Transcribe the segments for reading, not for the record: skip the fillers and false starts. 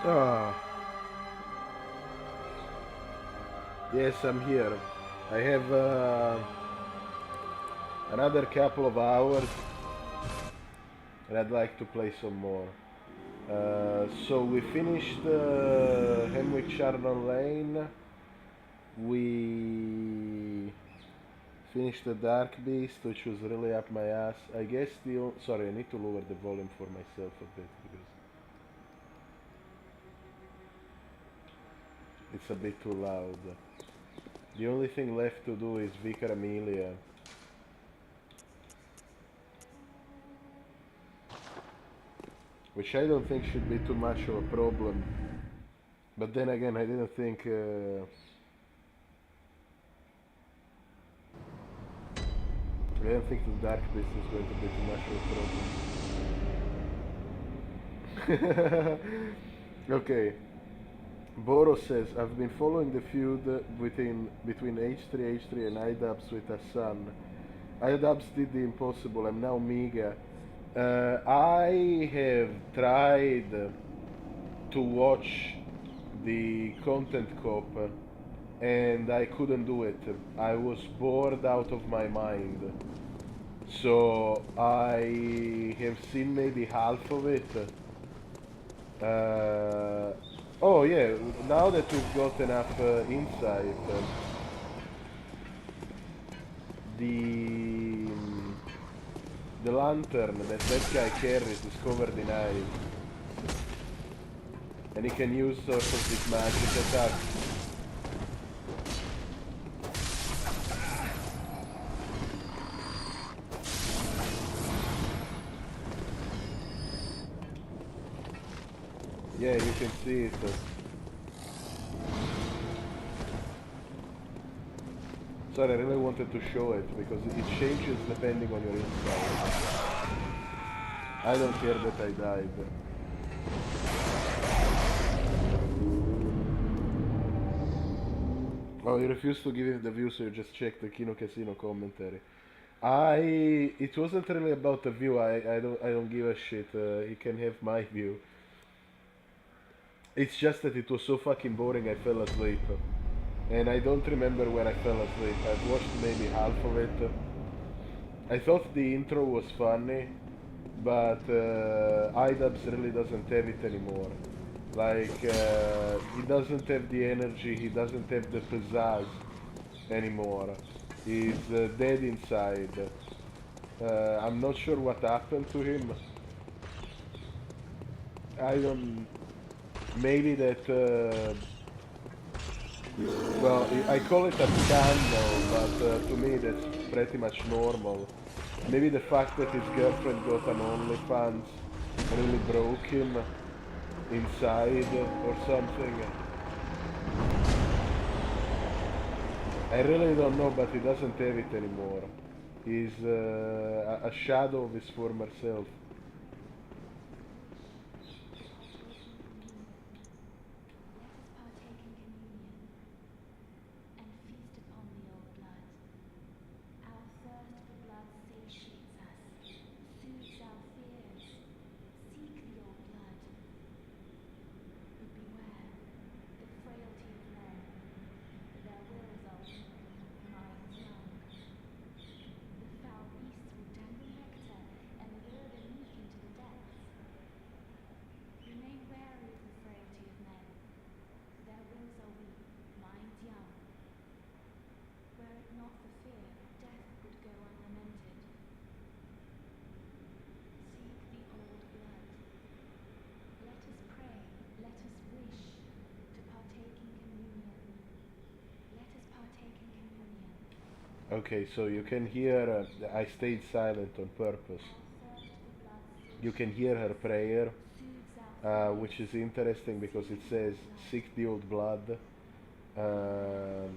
Ah, yes, I'm here. I have another couple of hours, and I'd like to play some more. So we finished Yharnam Lane. We finished the Dark Beast, which was really up my ass. I guess sorry, I need to lower the volume for myself a bit because it's a bit too loud. The only thing left to do is Vicar Amelia. Which I don't think should be too much of a problem. But then again, I didn't think... I didn't think the Dark Beast is going to be too much of a problem. Okay. Boro says, I've been following the feud between H3 and iDubbbz with Hassan. iDubbbz did the impossible, I'm now Miga. I have tried to watch the content cop and I couldn't do it. I was bored out of my mind. So I have seen maybe half of it. Uh, oh yeah, now that we've got enough insight, the the lantern that guy carries is covered in ice, and he can use sort of this magic attack. Yeah, you can see it. Sorry, I really wanted to show it because it changes depending on your insight. I don't care that I died. Oh, you refuse to give him the view, so you just check the Kino Casino commentary. It wasn't really about the view. I don't give a shit. He can have my view. It's just that it was so fucking boring. I fell asleep, and I don't remember where I fell asleep. I've watched maybe half of it. I thought the intro was funny, but iDubbbz really doesn't have it anymore. Like, he doesn't have the energy, he doesn't have the pizzazz anymore. He's dead inside. I'm not sure what happened to him. I don't... Maybe that... well, I call it a scandal, but to me that's pretty much normal. Maybe the fact that his girlfriend got an OnlyFans really broke him inside or something. I really don't know, but he doesn't have it anymore. He's a shadow of his former self. Okay, so you can hear, I stayed silent on purpose. You can hear her prayer, which is interesting because it says, seek the old blood. Um,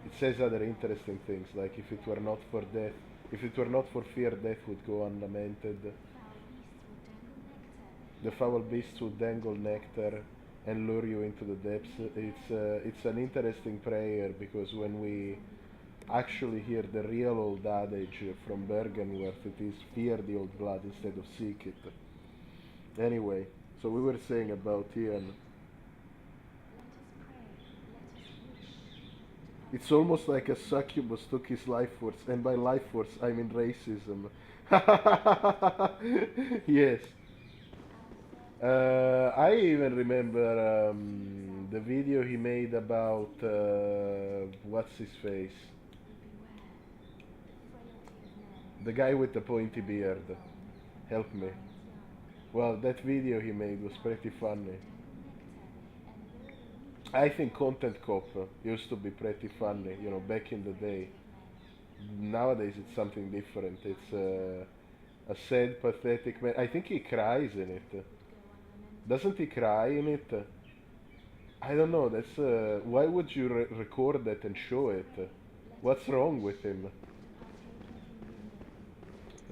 it says other interesting things, like if it were not for death, if it were not for fear, death would go unlamented. The foul beasts would dangle nectar and lure you into the depths. It's an interesting prayer because when we actually hear the real old adage from Bergenworth, it is fear the old blood instead of seek it. Anyway, so we were saying about Ian. It's almost like a succubus took his life force, and by life force I mean racism. Yes. I even remember the video he made about what's his face, the guy with the pointy beard. Help me. Well, that video he made was pretty funny. I think Content Cop used to be pretty funny, you know, back in the day. Nowadays it's something different. It's a sad, pathetic man. I think he cries in it. Doesn't he cry in it? I don't know. That's why would you record that and show it? What's wrong with him?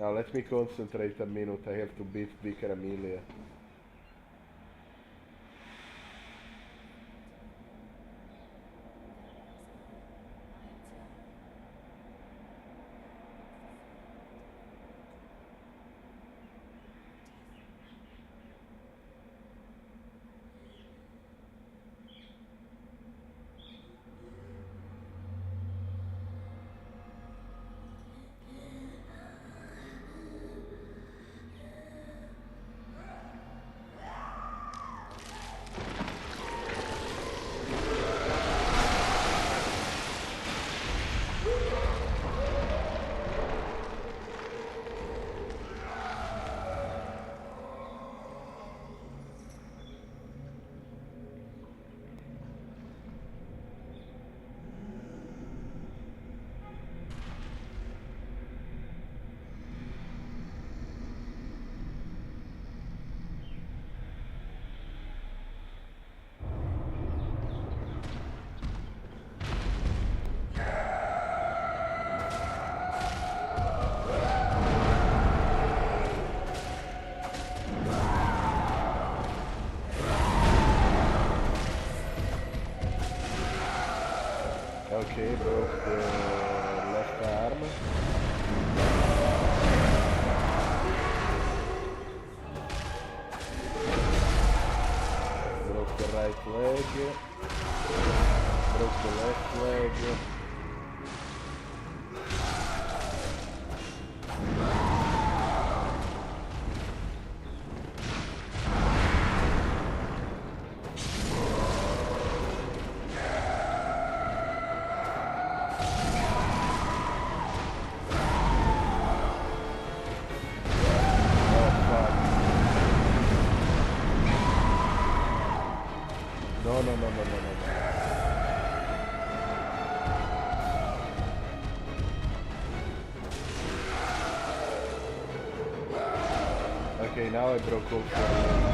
Now let me concentrate a minute. I have to beat Vicar Amelia. Okay, broke the left arm. Broke the right leg. Broke the left leg. No. Okay, now I broke off the leg.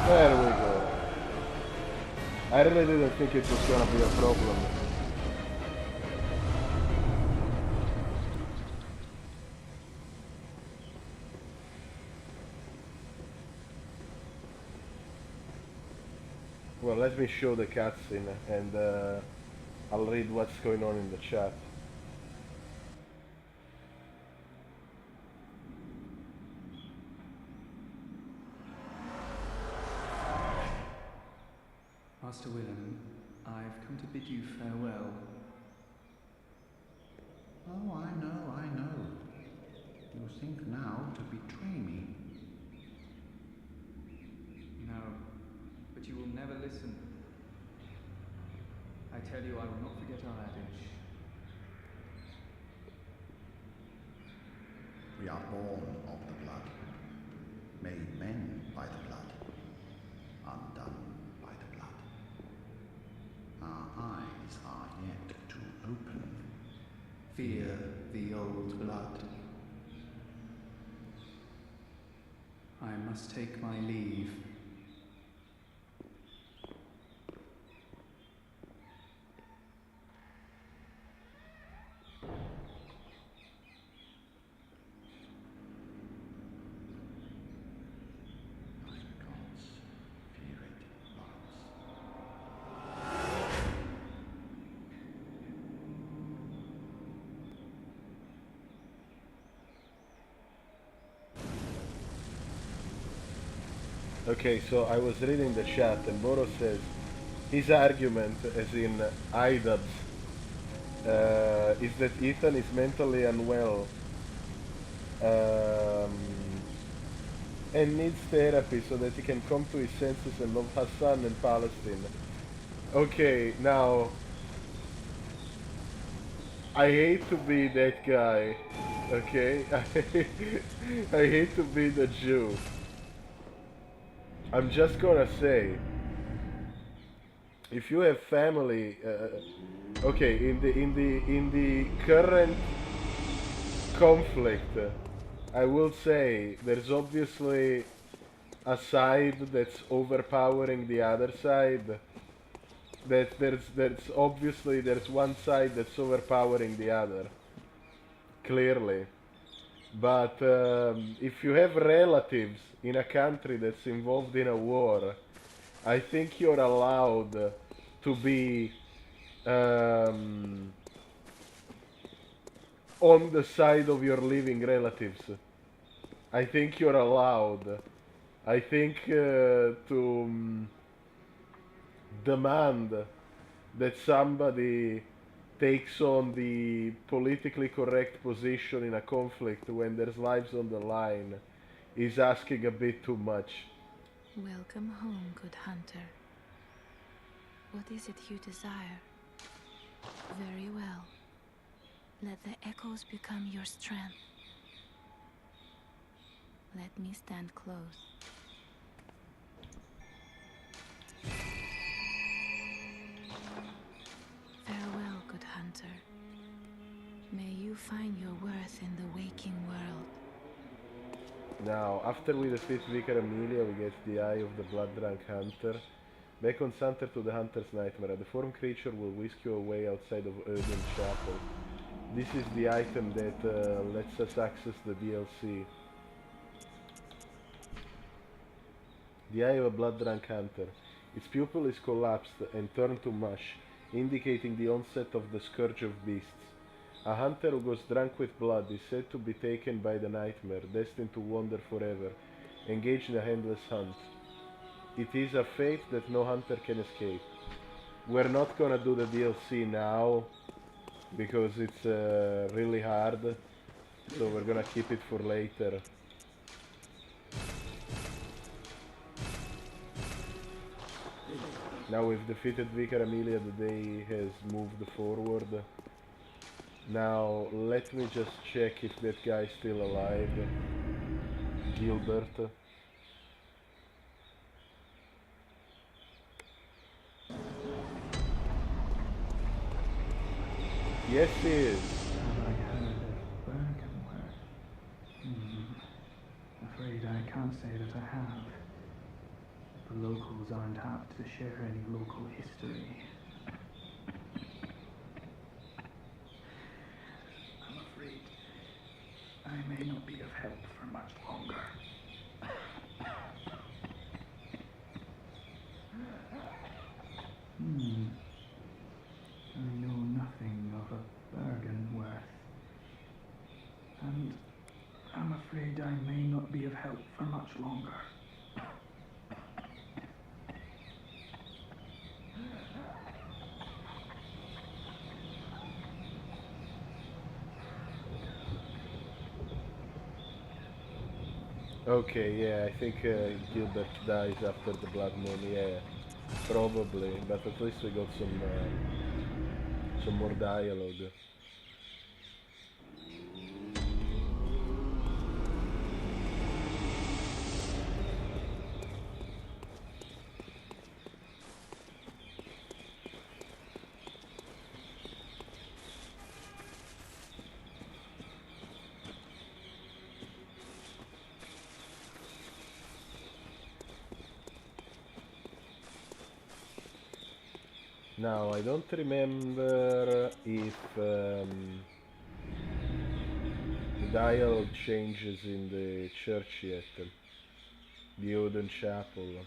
There we go. I really didn't think it was gonna be a problem. Well, let me show the cutscene and I'll read what's going on in the chat. Master Willem, I've come to bid you farewell. Oh, I know. You think now to betray me. No, but you will never listen. I tell you, I will not forget our adage. We are born of the blood, made men by the blood, undone by the blood. Our eyes are yet to open. Fear the old blood. I must take my leave. Neither gods fear it, Boros. Okay, so I was reading the chat and Boros says his argument, as in IDubs, is that Ethan is mentally unwell um, and needs therapy so that he can come to his senses and love Hassan and Palestine. Okay, now I hate to be that guy. Okay, I hate to be the Jew. I'm just gonna say, if you have family, okay, in the current conflict, I will say there's obviously a side that's overpowering the other side. That there's obviously there's one side that's overpowering the other, clearly. But if you have relatives in a country that's involved in a war, I think you're allowed to be on the side of your living relatives. I think you're allowed. I think to demand that somebody takes on the politically correct position in a conflict when there's lives on the line is asking a bit too much. Welcome home, good hunter. What is it you desire? Very well. Let the echoes become your strength. Let me stand close. Farewell, good hunter. May you find your worth in the waking world. Now, after we defeat Vicar Amelia, we get the Eye of the Blood-Drunk Hunter. Beckons Hunter to the Hunter's Nightmare. A deformed creature will whisk you away outside of Odin Chapel. This is the item that lets us access the DLC. The Eye of a Blood-Drunk Hunter. Its pupil is collapsed and turned to mush, indicating the onset of the Scourge of Beasts. A hunter who goes drunk with blood is said to be taken by the nightmare, destined to wander forever, engaged in a endless hunt. It is a fate that no hunter can escape. We're not gonna do the DLC now, because it's really hard, so we're gonna keep it for later. Now we've defeated Vicar Amelia, the day has moved forward. Now let me just check if that guy's still alive. Gilbert. Yes, he is. Have I heard of Bergenworth? Afraid I can't say that I have. The locals aren't apt to share any local history. I'm afraid I may not be of help for much longer. I know nothing of a Bergenworth. And I'm afraid I may not be of help for much longer. Okay, yeah, I think Gilbert dies after the Blood Moon, yeah. Probably, but at least we got some more dialogue. Now, I don't remember if the dialogue changes in the church yet. The Odin Chapel.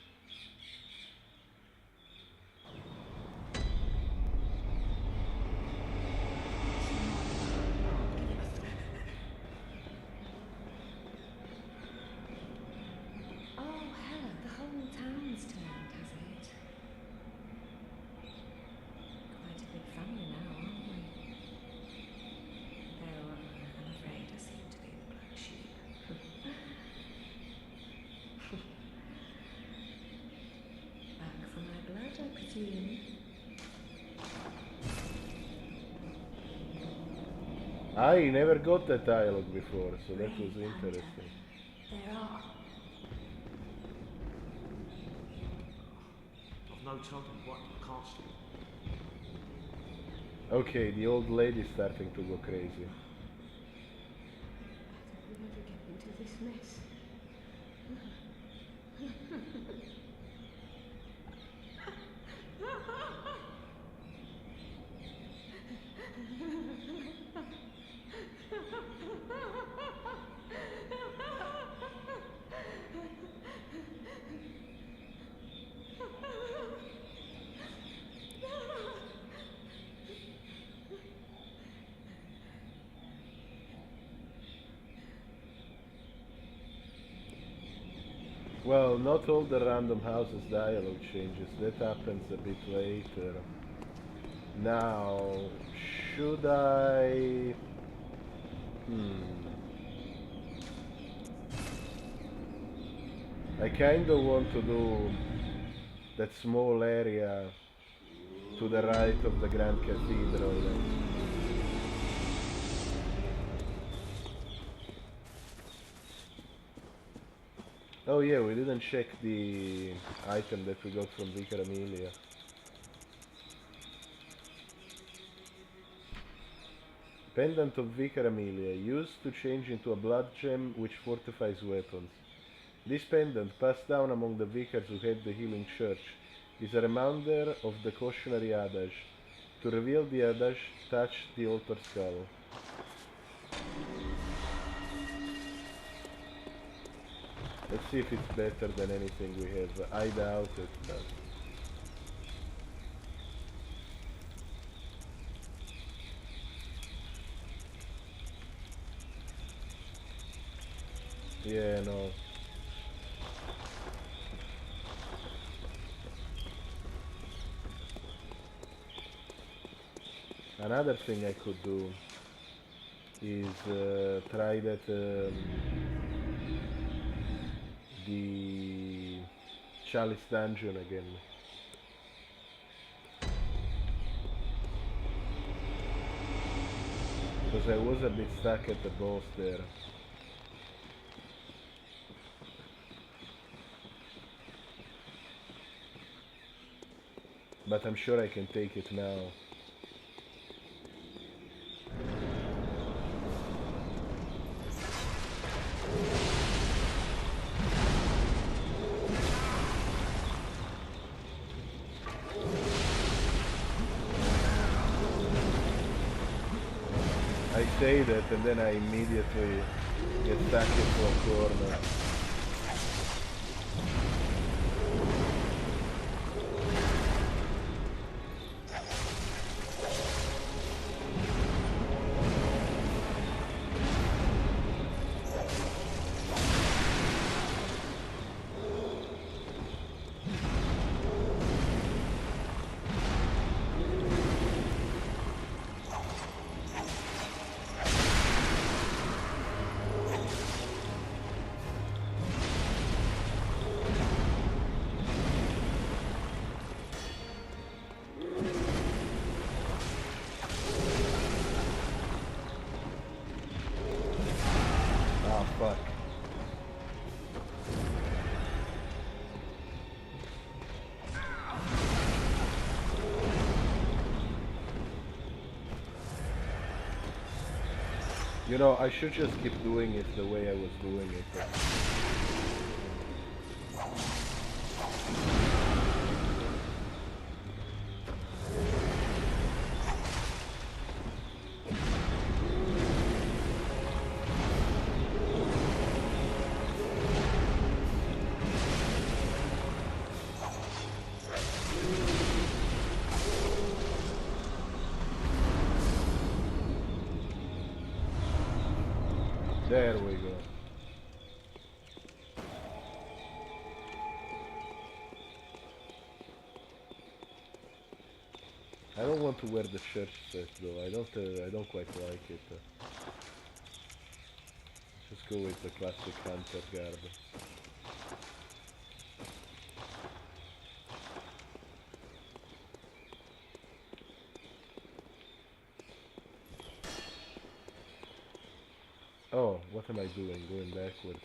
Oh, Helen, the whole town's turned, has it? Quite a big family now, aren't we? Though, I'm afraid I seem to be the black sheep. Back for my blood, I presume. I never got that dialogue before, so that was Brave hunter. interesting. There are. I've no telling what the castle. Okay, the old lady's starting to go crazy. How did we ever get into this mess? Well, not all the random houses dialogue changes. That happens a bit later. Now, should I... I kind of want to do that small area to the right of the Grand Cathedral. Oh yeah, we didn't check the item that we got from Vicar Amelia. Pendant of Vicar Amelia, used to change into a blood gem which fortifies weapons. This pendant, passed down among the vicars who head the healing church, is a reminder of the cautionary adage. To reveal the adage, touch the altar skull. Let's see if it's better than anything we have. I doubt it, but... yeah, no. Another thing I could do is try that the Chalice dungeon again. Because I was a bit stuck at the boss there. But I'm sure I can take it now. I say that and then I immediately get stuck into a corner. Ah, fuck. You know, I should just keep doing it the way I was doing it. There we go. I don't want to wear the church set though. I don't quite like it. Just go with the classic hunter garb. Oh, what am I doing? Going backwards.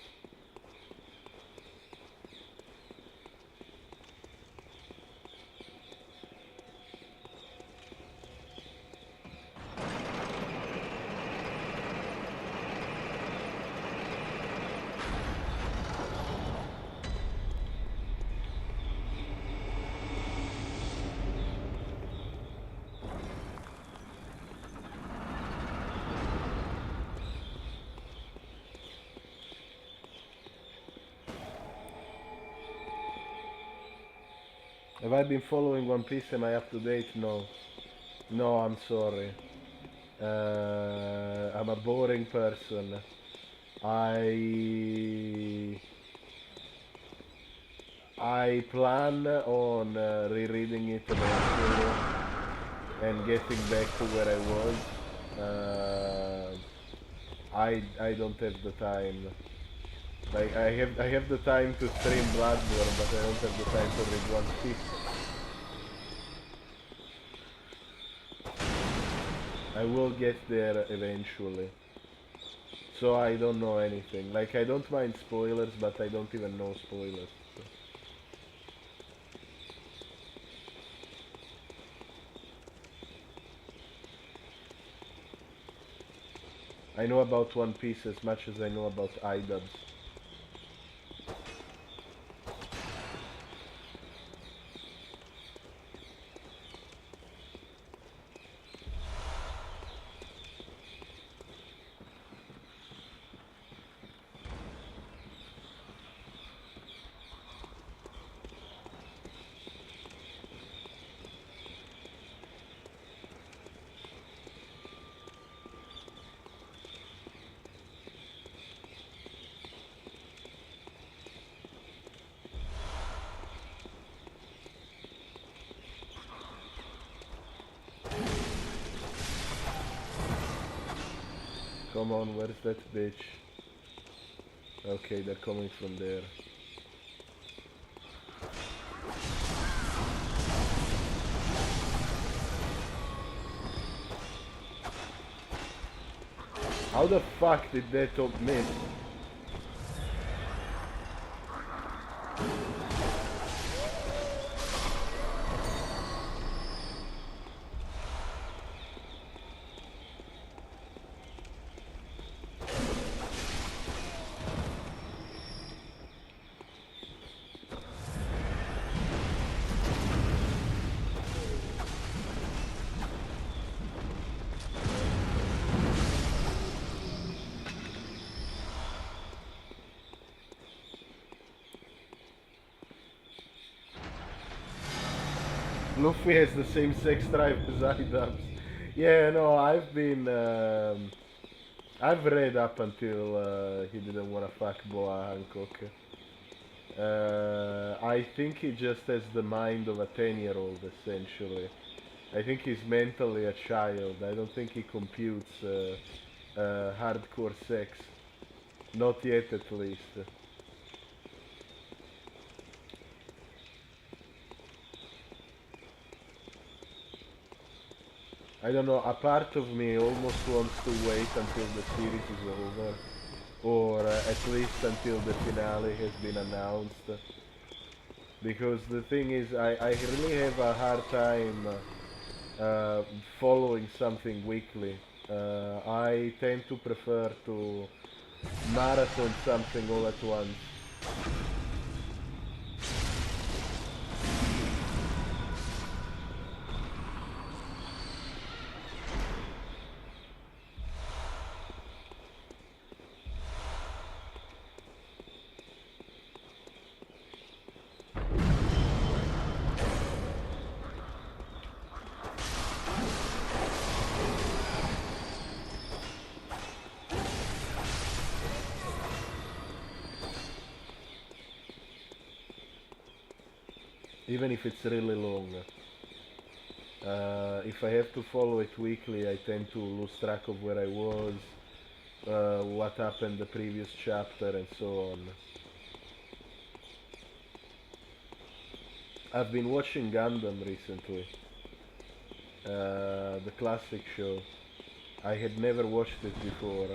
Have I been following One Piece? Am I up to date? No. No, I'm sorry. I'm a boring person. I plan on rereading it eventually and getting back to where I was. I don't have the time. Like I have the time to stream Bloodborne, but I don't have the time to read One Piece. I will get there eventually. So I don't know anything. Like I don't mind spoilers, but I don't even know spoilers. So. I know about One Piece as much as I know about iDubbbz. Come on, where's that bitch? Okay, they're coming from there. How the fuck did that top miss? Luffy has the same sex drive as iDubbbz. Yeah, no, I've read up until he didn't want to fuck Boa Hancock. I think he just has the mind of a 10-year-old, essentially. I think he's mentally a child. I don't think he computes hardcore sex. Not yet, at least. I don't know, a part of me almost wants to wait until the series is over, or at least until the finale has been announced, because the thing is, I really have a hard time following something weekly. I tend to prefer to marathon something all at once. even if it's really long. If I have to follow it weekly, I tend to lose track of where I was, what happened the previous chapter, and so on. I've been watching Gundam recently, the classic show. I had never watched it before,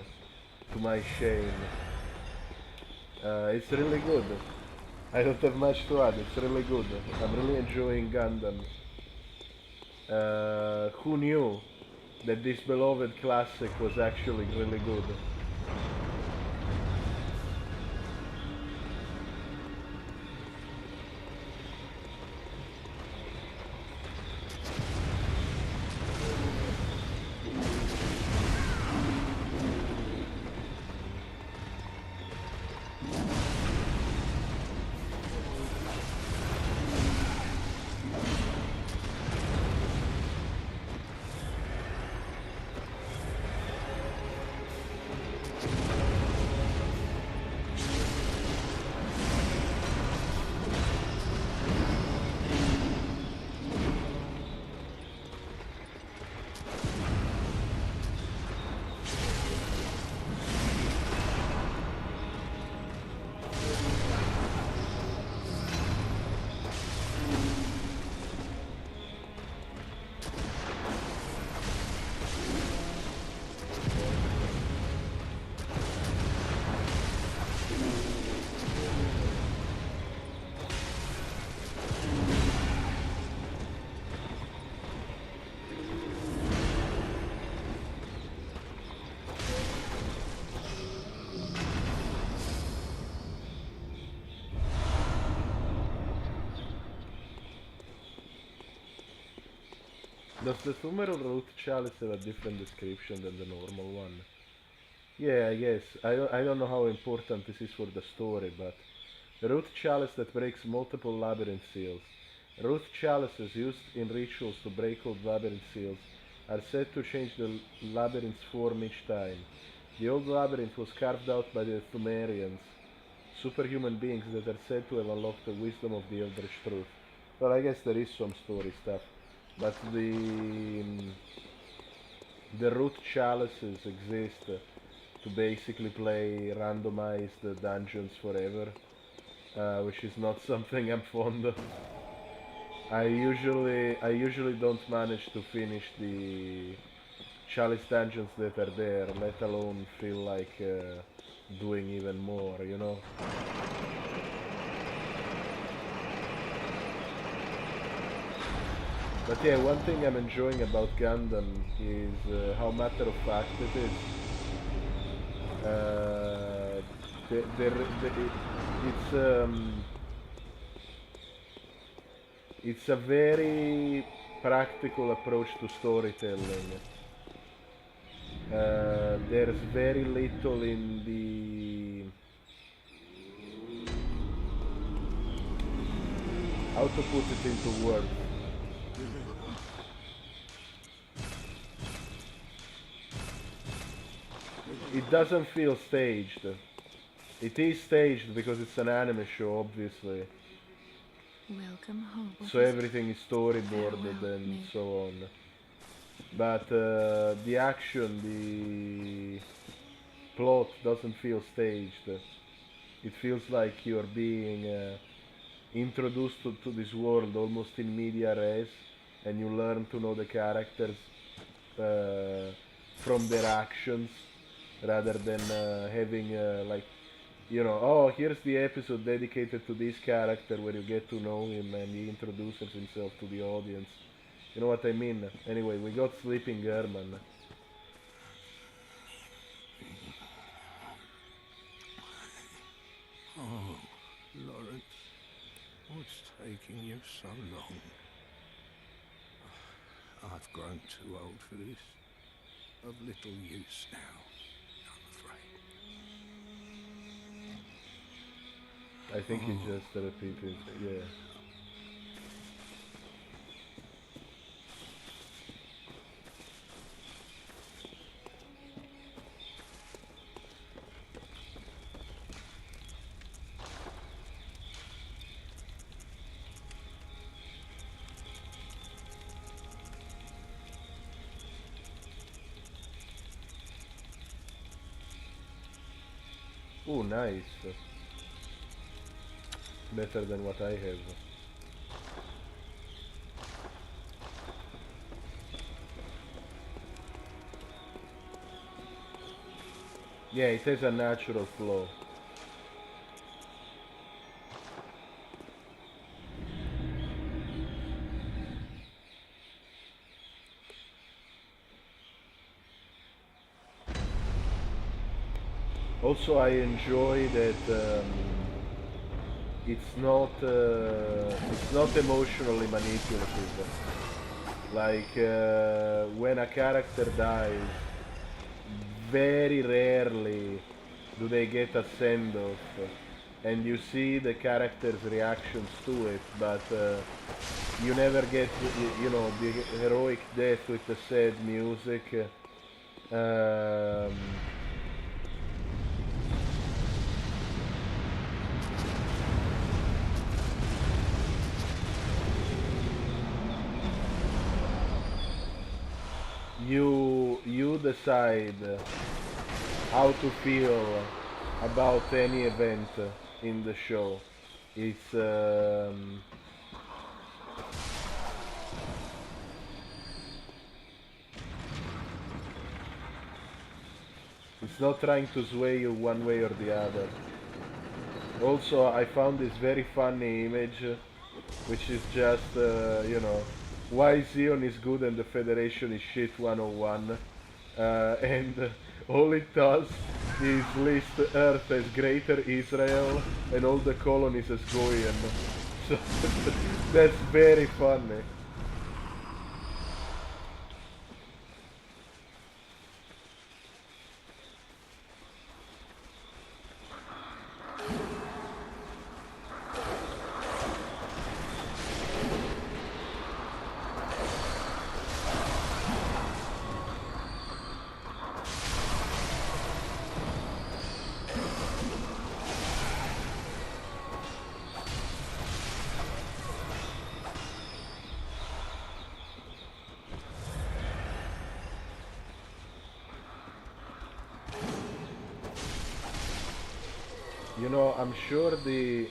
to my shame. It's really good. I don't have much to add, it's really good. I'm really enjoying Gundam. Who knew that this beloved classic was actually really good? Does the Sumeru root chalice have a different description than the normal one? Yeah, I guess. I don't know how important this is for the story, but the root chalice that breaks multiple labyrinth seals. Root chalices used in rituals to break old labyrinth seals are said to change the labyrinth's form each time. The old labyrinth was carved out by the Thumerians, superhuman beings that are said to have unlocked the wisdom of the Eldritch Truth. Well, I guess there is some story stuff, but the root chalices exist to basically play randomized dungeons forever, which is not something I'm fond of. I usually don't manage to finish the chalice dungeons that are there, let alone feel like doing even more, you know? But yeah, one thing I'm enjoying about Gundam is how matter of fact it is. It's a very practical approach to storytelling. There's very little in the how to put it into words. It doesn't feel staged. It is staged because it's an anime show, obviously. Welcome home. So everything is storyboarded and so on. But the action, the plot doesn't feel staged. It feels like you're being introduced to this world almost in media res, and you learn to know the characters from their actions rather than having like, you know, oh, here's the episode dedicated to this character where you get to know him and he introduces himself to the audience. You know what I mean? Anyway, we got Sleeping Yharnam. Oh, Lawrence, what's taking you so long? I've grown too old for this. Of little use now, I'm afraid. I think he just repeated, yeah. Ooh, nice. Better than what I have. Yeah, it has a natural flow. Also, I enjoy that it's not emotionally manipulative. Like when a character dies, very rarely do they get a send-off, and you see the character's reactions to it, but you never get, you know, the heroic death with the sad music. Um, you decide how to feel about any event in the show. It's it's not trying to sway you one way or the other. Also, I found this very funny image, which is just, you know, why Zion is good and the Federation is shit 101. And all it does is list Earth as Greater Israel and all the colonies as Goyen. So that's very funny. You know, I'm sure the...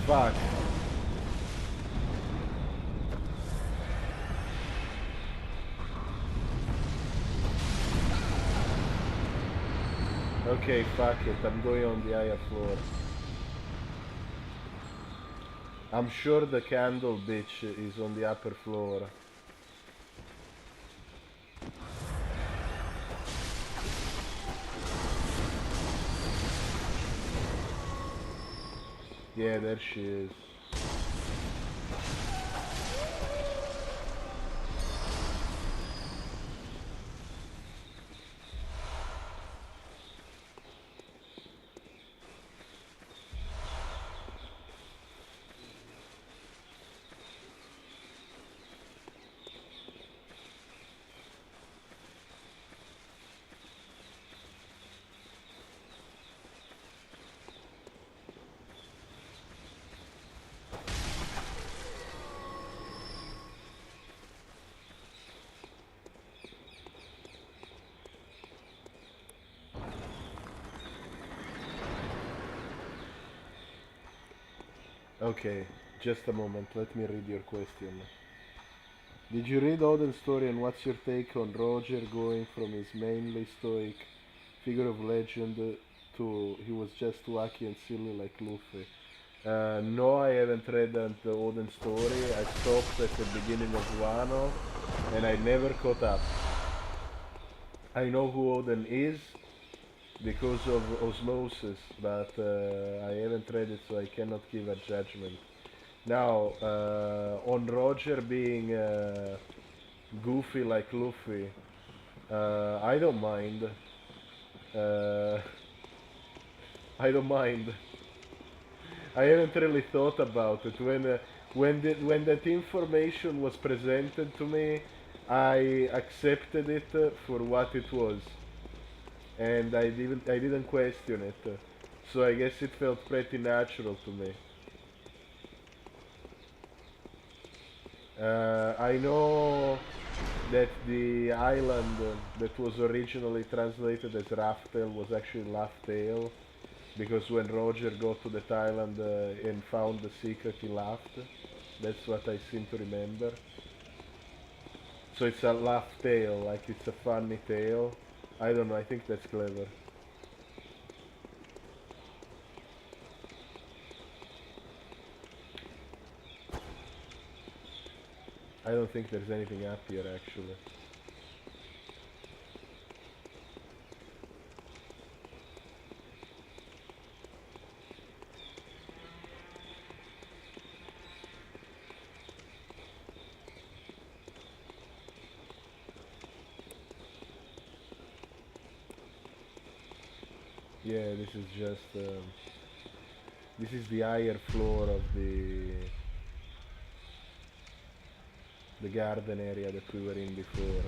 Fuck. Okay, fuck it, I'm going on the higher floor. I'm sure the candle bitch is on the upper floor. Yeah, there she is. Okay, just a moment, let me read your question. Did you read Odin's story and what's your take on Roger going from his mainly stoic figure of legend to he was just wacky and silly like Luffy? No, I haven't read the Odin story. I stopped at the beginning of Wano and I never caught up. I know who Odin is because of osmosis, but I haven't read it so I cannot give a judgment. Now, on Roger being goofy like Luffy, I don't mind. Uh, I don't mind. I haven't really thought about it. When that information was presented to me, I accepted it for what it was, and I didn't question it. So I guess it felt pretty natural to me. I know that the island that was originally translated as Raftel was actually Laughtale, because when Roger got to that island and found the secret, he laughed. That's what I seem to remember. So it's a laugh tale, like it's a funny tale. I don't know, I think that's clever. I don't think there's anything up here actually. Yeah, this is just this is the higher floor of the garden area that we were in before.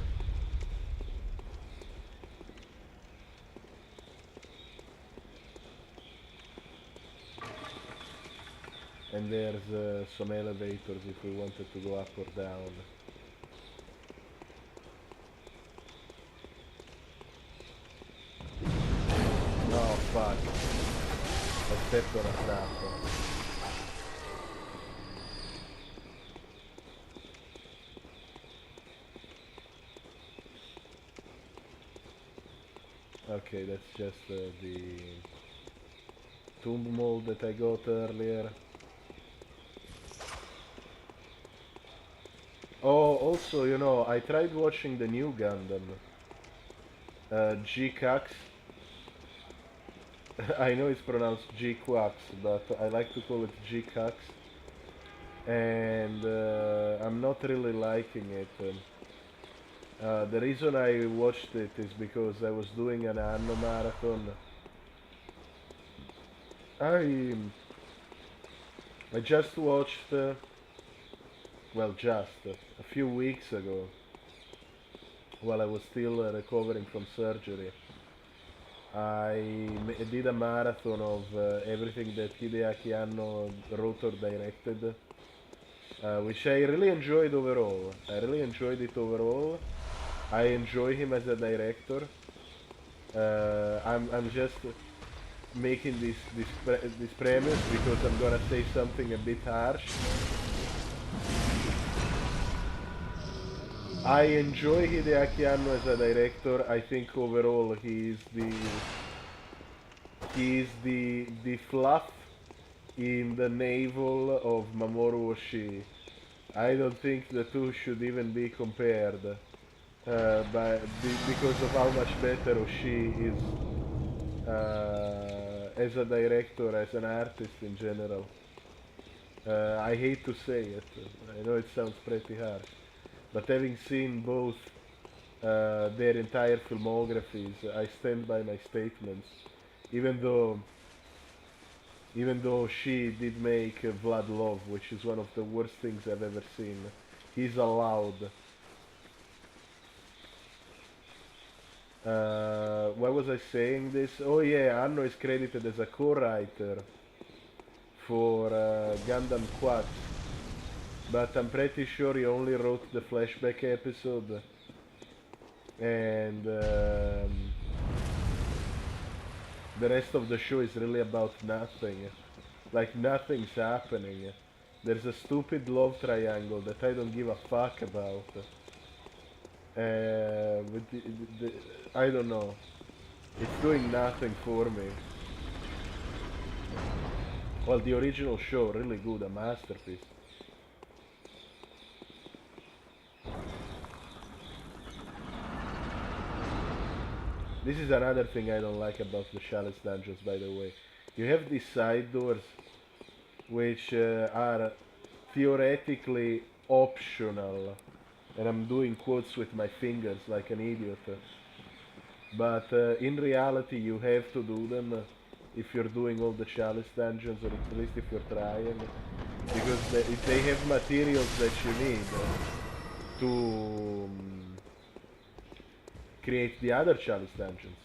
And there's some elevators if we wanted to go up or down. Oh fuck. I stepped on a trap. Okay, that's just the tomb mold that I got earlier. Oh, also, you know, I tried watching the new Gundam, G-Cux. I know it's pronounced G-Quax, but I like to call it G-Cux. And I'm not really liking it. The reason I watched it is because I was doing an Anno marathon. I just watched, well, just a few weeks ago, while I was still recovering from surgery, I did a marathon of everything that Hideaki Anno wrote or directed, which I really enjoyed overall. I really enjoyed it overall. I enjoy him as a director. I'm just making this premise because I'm gonna say something a bit harsh. I enjoy Hideaki Anno as a director. I think overall he's the fluff in the navel of Mamoru Oshii. I don't think the two should even be compared, because of how much better Oshii is as a director, as an artist in general. I hate to say it. I know it sounds pretty harsh. But having seen both their entire filmographies, I stand by my statements. Even though she did make Vlad Love, which is one of the worst things I've ever seen, he's allowed. Why was I saying this? Oh yeah, Anno is credited as a co-writer for Gundam Quad. But I'm pretty sure he only wrote the flashback episode, and the rest of the show is really about nothing. Like nothing's happening. There's a stupid love triangle that I don't give a fuck about. I don't know. It's doing nothing for me. Well, the original show, really good, a masterpiece. This is another thing I don't like about the Chalice dungeons, by the way. You have these side doors, which are theoretically optional, and I'm doing quotes with my fingers like an idiot. But in reality, you have to do them if you're doing all the Chalice dungeons, or at least if you're trying, because they have materials that you need to create the other Chalice dungeons.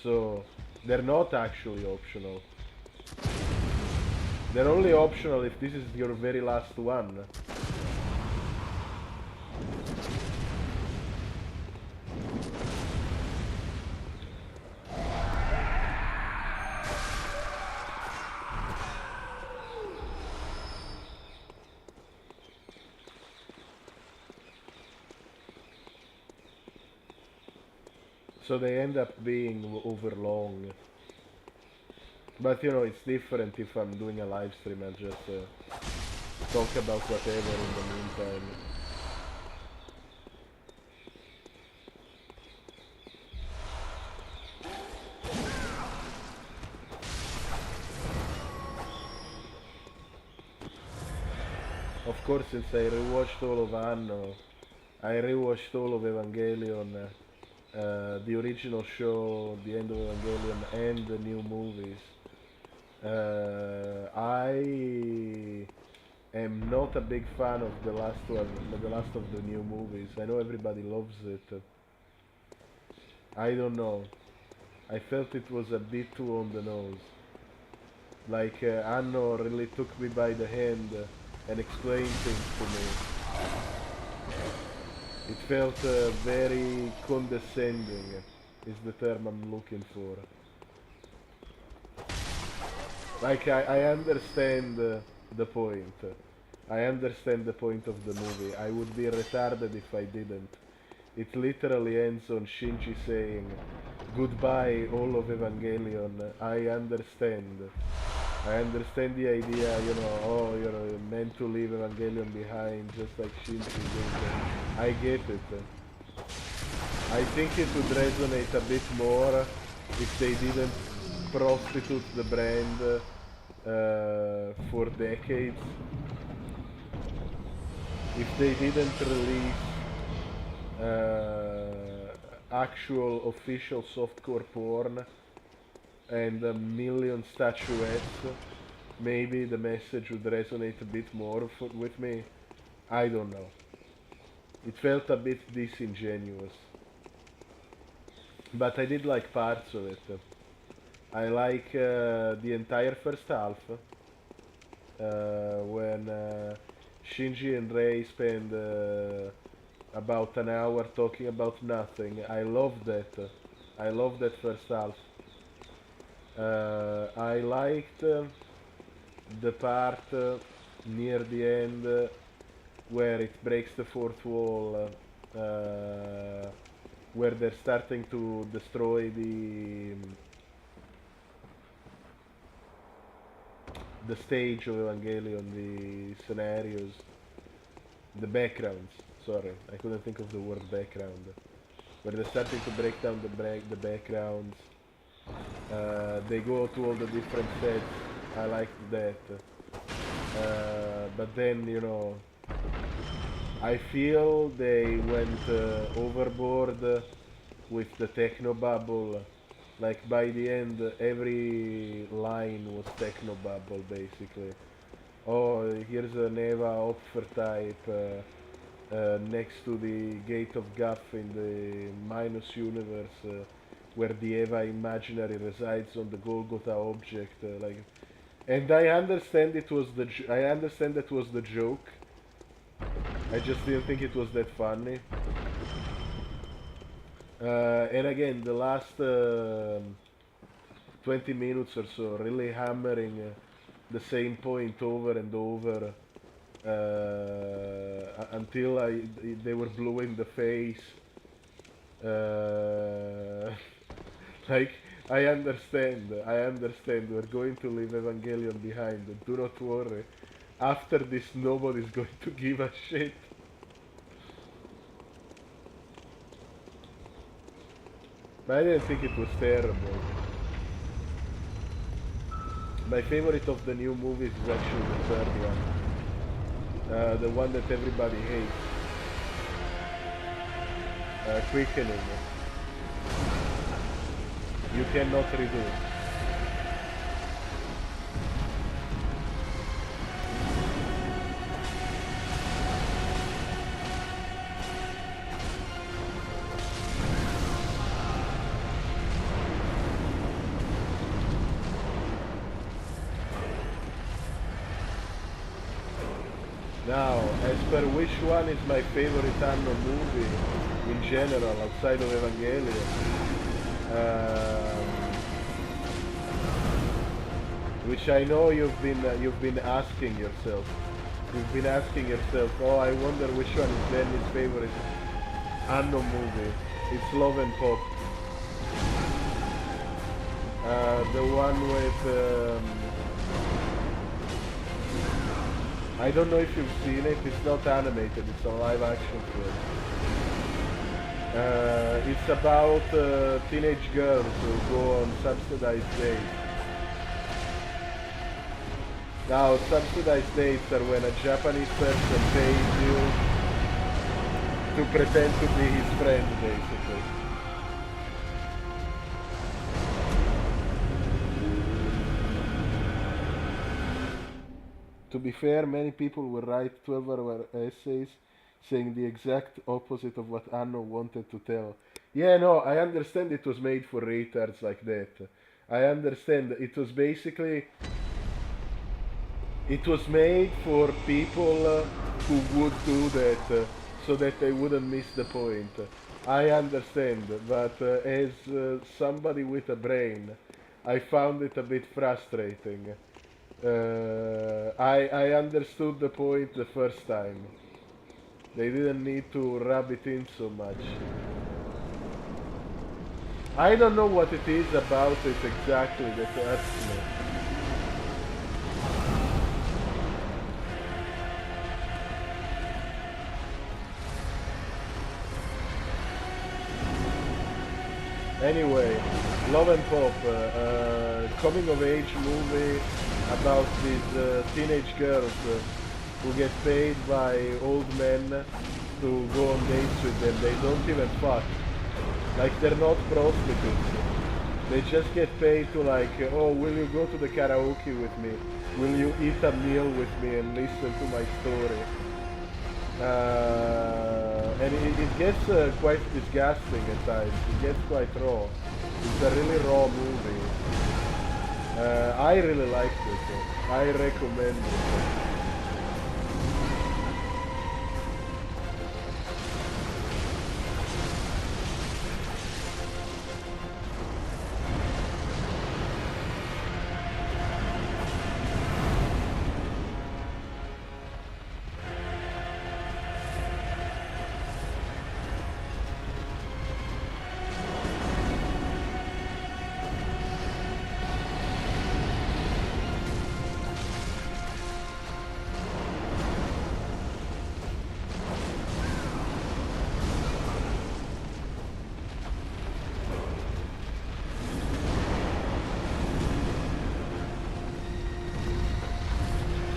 So they're not actually optional. They're only optional if this is your very last one. so they end up being overlong. But you know, it's different if I'm doing a live stream. I'll just talk about whatever in the meantime. Of course, since I rewatched all of Anno, I rewatched all of Evangelion, the original show, the end of Evangelion, and the new movies. I am not a big fan of the last one, the last of the new movies. I know everybody loves it. I don't know. I felt it was a bit too on the nose. Like Anno really took me by the hand and explained things to me. It felt very condescending, is the term I'm looking for. Like, I understand the point. I understand the point of the movie. I would be retarded if I didn't. It literally ends on Shinji saying, "Goodbye, all of Evangelion." I understand. I understand the idea, you know, oh, you're meant to leave Evangelion behind, just like Shinji did. I get it. I think it would resonate a bit more if they didn't prostitute the brand for decades. If they didn't release actual official softcore porn and a million statuettes, maybe the message would resonate a bit more with me. I don't know. It felt a bit disingenuous. But I did like parts of it. I like the entire first half, when Shinji and Rei spend about an hour talking about nothing. I love that. I love that first half. I liked the part near the end where it breaks the fourth wall, where they're starting to destroy the stage of Evangelion, the scenarios, the backgrounds. Sorry, I couldn't think of the word background. Where they're starting to break down the backgrounds. They go to all the different sets. I liked that. But then, you know, I feel they went overboard with the technobabble. Like by the end, every line was technobabble basically. Oh, here's an Eva Opfer type next to the Gate of Guff in the Minus universe, where the Eva imaginary resides on the Golgotha object. And I understand it was I understand that was the joke. I just didn't think it was that funny. And again, the last 20 minutes or so, really hammering the same point over and over until they were blue in the face. Like, I understand, we're going to leave Evangelion behind, do not worry. After this, nobody's going to give a shit. But I didn't think it was terrible. My favorite of the new movies is actually the third one. The one that everybody hates. Quickening. You cannot redo it. Now, as per which one is my favorite Anno movie in general, outside of Evangelion, which I know you've been asking yourself. You've been asking yourself, oh, I wonder which one is Danny's favorite Anno movie. It's Love and Pop. The one with I don't know if you've seen it. It's not animated. It's a live action film. It's about teenage girls who go on subsidized dates. Now, subsidized dates are when a Japanese person pays you to pretend to be his friend, basically. To be fair, many people will write 12-hour essays saying the exact opposite of what Anno wanted to tell. Yeah, no, I understand it was made for retards like that. I understand. It was basically... It was made for people who would do that so that they wouldn't miss the point. I understand, but as somebody with a brain, I found it a bit frustrating. I understood the point the first time. They didn't need to rub it in so much. I don't know what it is about it exactly that hurts me. Anyway, Love and Pop, coming of age movie about these teenage girls who get paid by old men to go on dates with them. They don't even fuck. Like, they're not prostitutes. They just get paid to, like, oh, will you go to the karaoke with me? Will you eat a meal with me and listen to my story? And it gets quite disgusting at times. It gets quite raw. It's a really raw movie. I really liked it. I recommend it.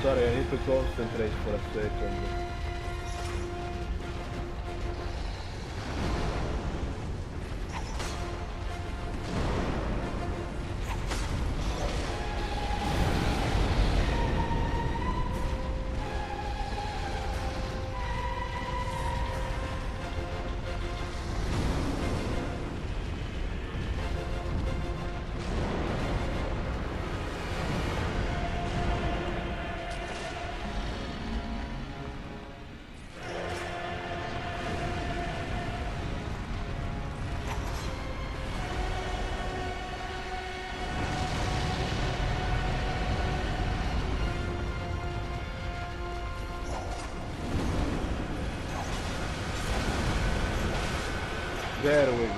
Sorry, I need to concentrate for a second. There we go.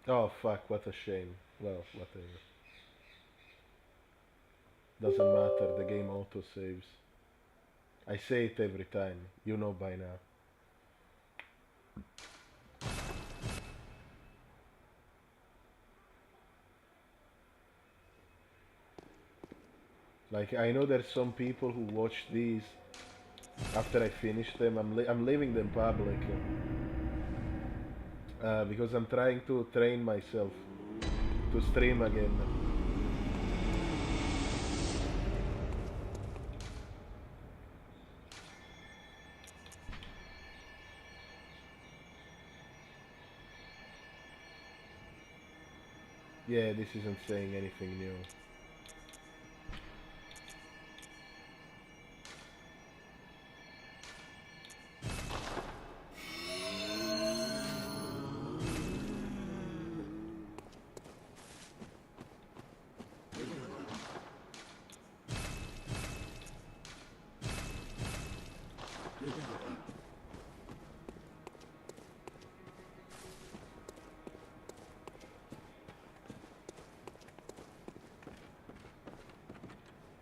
Oh fuck, what a shame. Well, whatever. Doesn't matter, the game auto saves. I say it every time, you know by now. Like, I know there's some people who watch these after I finish them. I'm leaving them public. Because I'm trying to train myself to stream again. Yeah, this isn't saying anything new.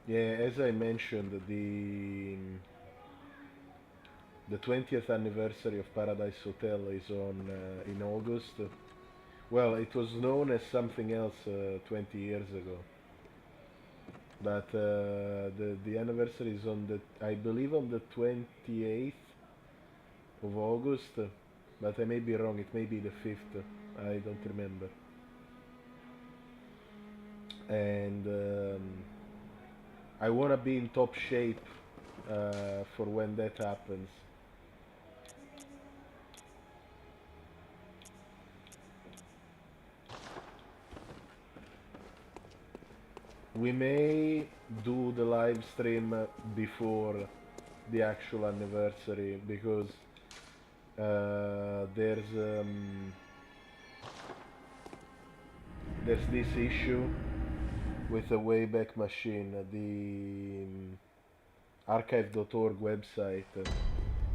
Yeah, as I mentioned, the 20th anniversary of Paradise Hotel is on in August. Well, it was known as something else 20 years ago, but the anniversary is on the, I believe, on the 28th of August, but I may be wrong. It may be the 5th. I don't remember. And I wanna be in top shape for when that happens. We may do the live stream before the actual anniversary because there's this issue with the Wayback Machine. The archive.org website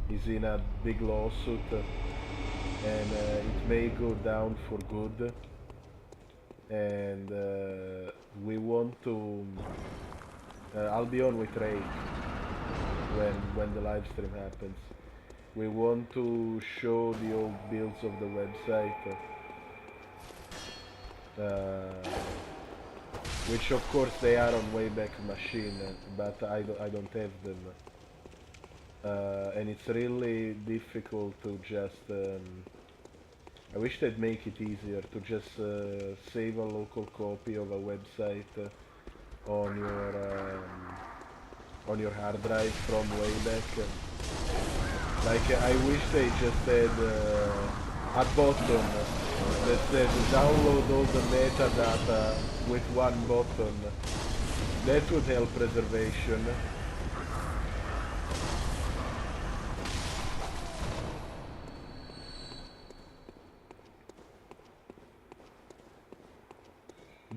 is in a big lawsuit, and it may go down for good, and we want to I'll be on with Ray when the live stream happens. We want to show the old builds of the website, which of course they are on Wayback Machine, but I don't have them. And it's really difficult to just I wish they'd make it easier to just save a local copy of a website on your hard drive from Wayback. Like I wish they just had a button that said download all the metadata with one button. That would help preservation.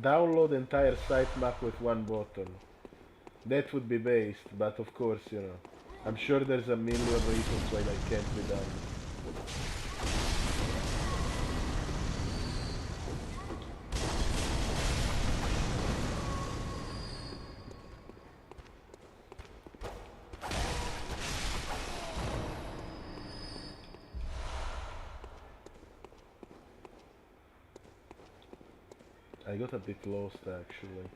Download entire sitemap with one button. That would be based, but of course, you know, I'm sure there's a million reasons why that can't be done. I got a bit lost actually.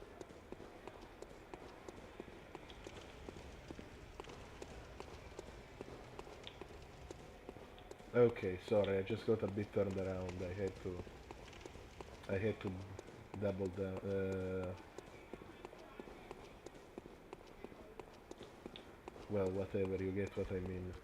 Okay, sorry, I just got a bit turned around. I had to double down. Well, whatever, you get what I mean.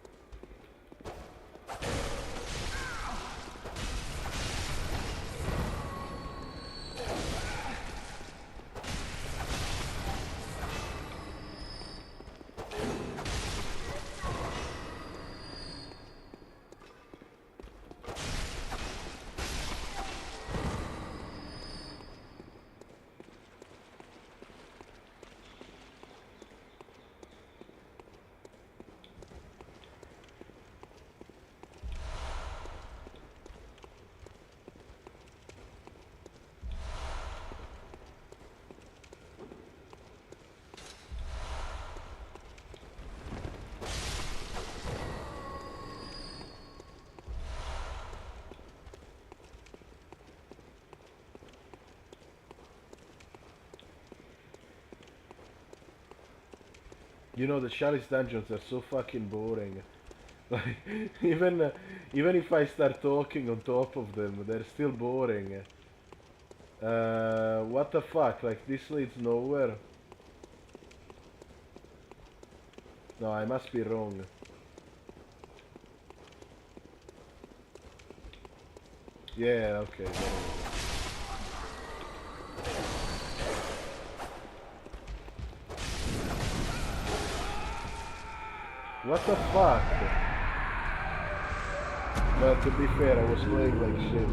You know, the Chalice dungeons are so fucking boring. Like, even if I start talking on top of them, they're still boring. What the fuck? Like, this leads nowhere. No, I must be wrong. Yeah, okay. What the fuck? But to be fair, I was playing like shit.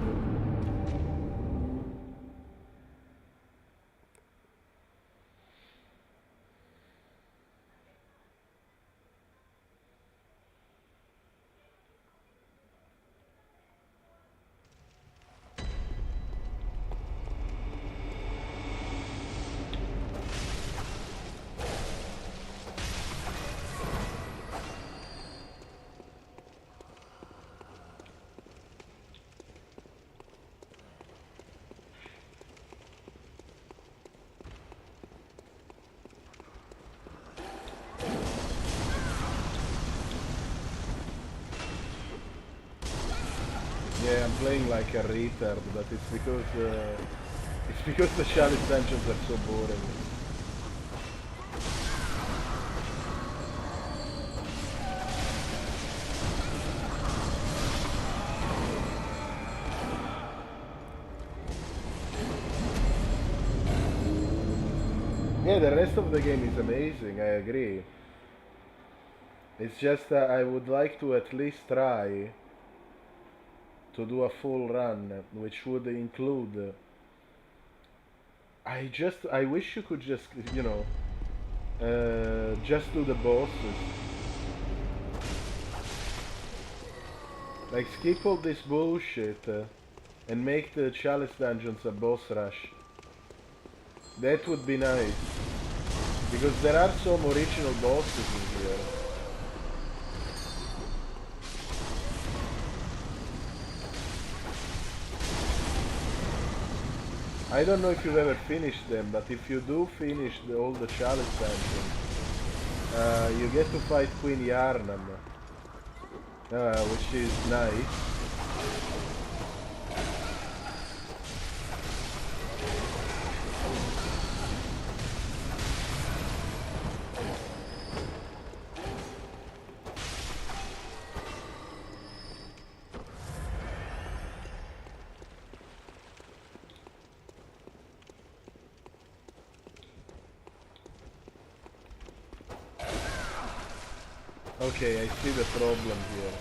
playing like a retard, but it's because the challenge dungeons are so boring. Yeah, the rest of the game is amazing, I agree. It's just that I would like to at least try to do a full run, which would include... I wish you could just, you know, just do the bosses. Like, skip all this bullshit and make the chalice dungeons a boss rush. That would be nice. Because there are some original bosses in here. I don't know if you've ever finished them, but if you do finish all the chalice dungeons, you get to fight Queen Yharnam, which is nice. Okay, I see the problem here.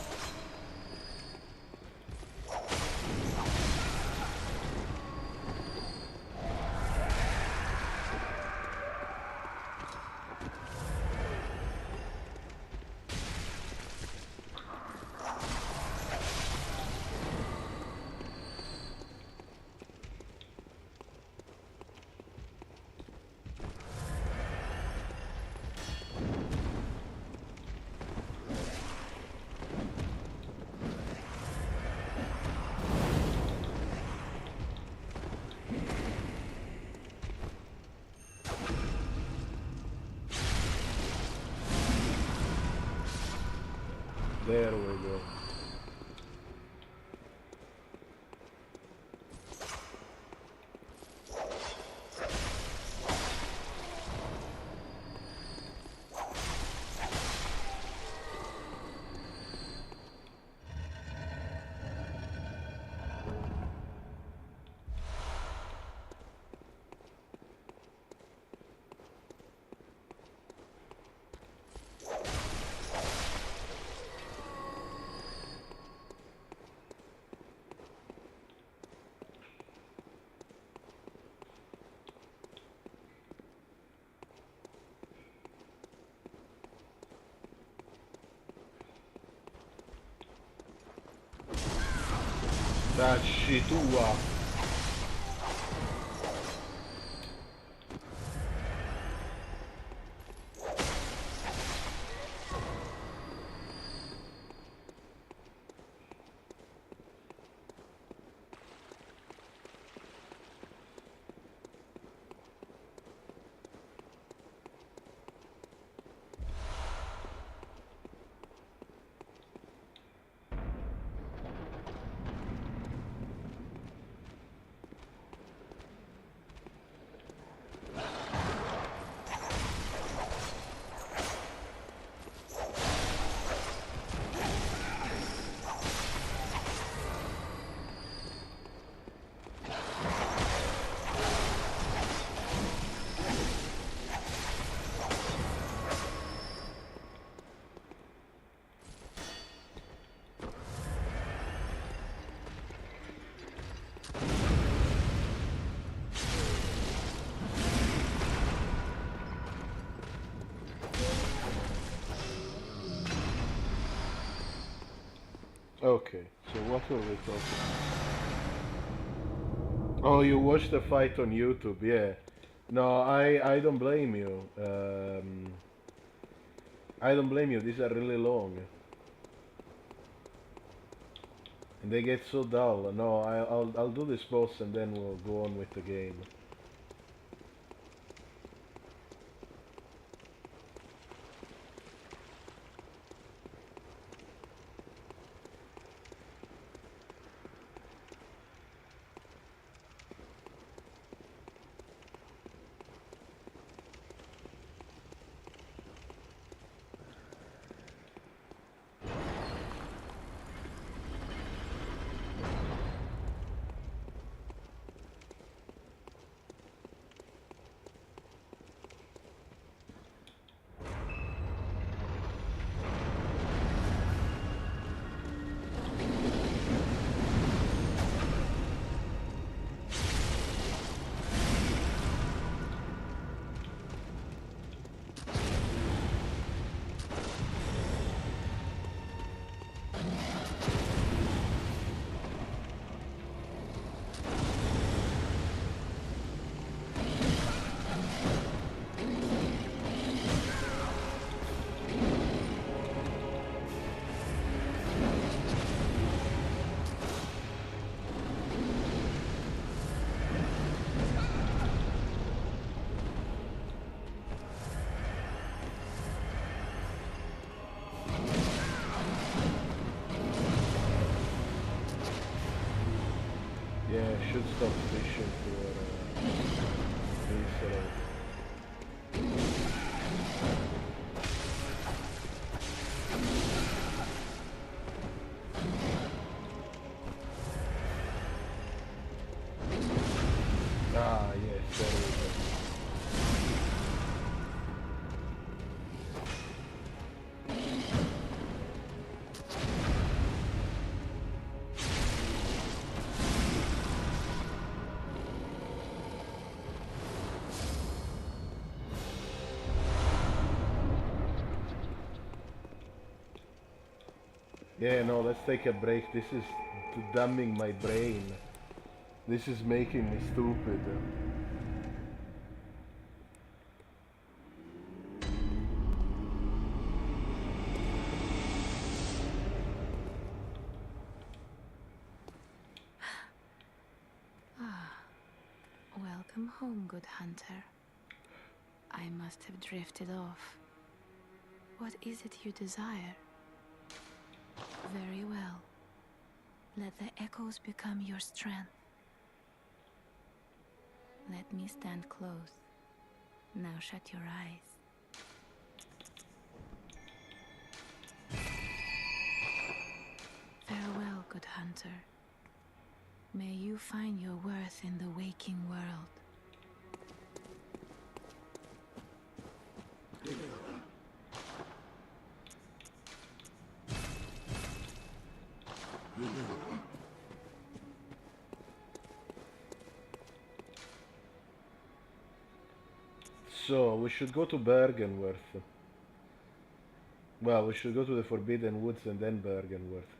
There we go. Dacci tua! Okay, so what were we talking about? Oh, you watched the fight on YouTube, yeah. No, I don't blame you. I don't blame you, these are really long. And they get so dull. No, I'll do this boss and then we'll go on with the game. Yeah, I should stop fishing for viscera. Ah, yes, there we go. Yeah, no, let's take a break. This is dumbing my brain. This is making me stupid. Welcome home, good hunter. I must have drifted off. What is it you desire? Very well. Let the echoes become your strength. Let me stand close. Now shut your eyes. Farewell, good hunter. May you find your worth in the waking world. So, we should go to Bergenworth. Well, we should go to the Forbidden Woods and then Bergenworth.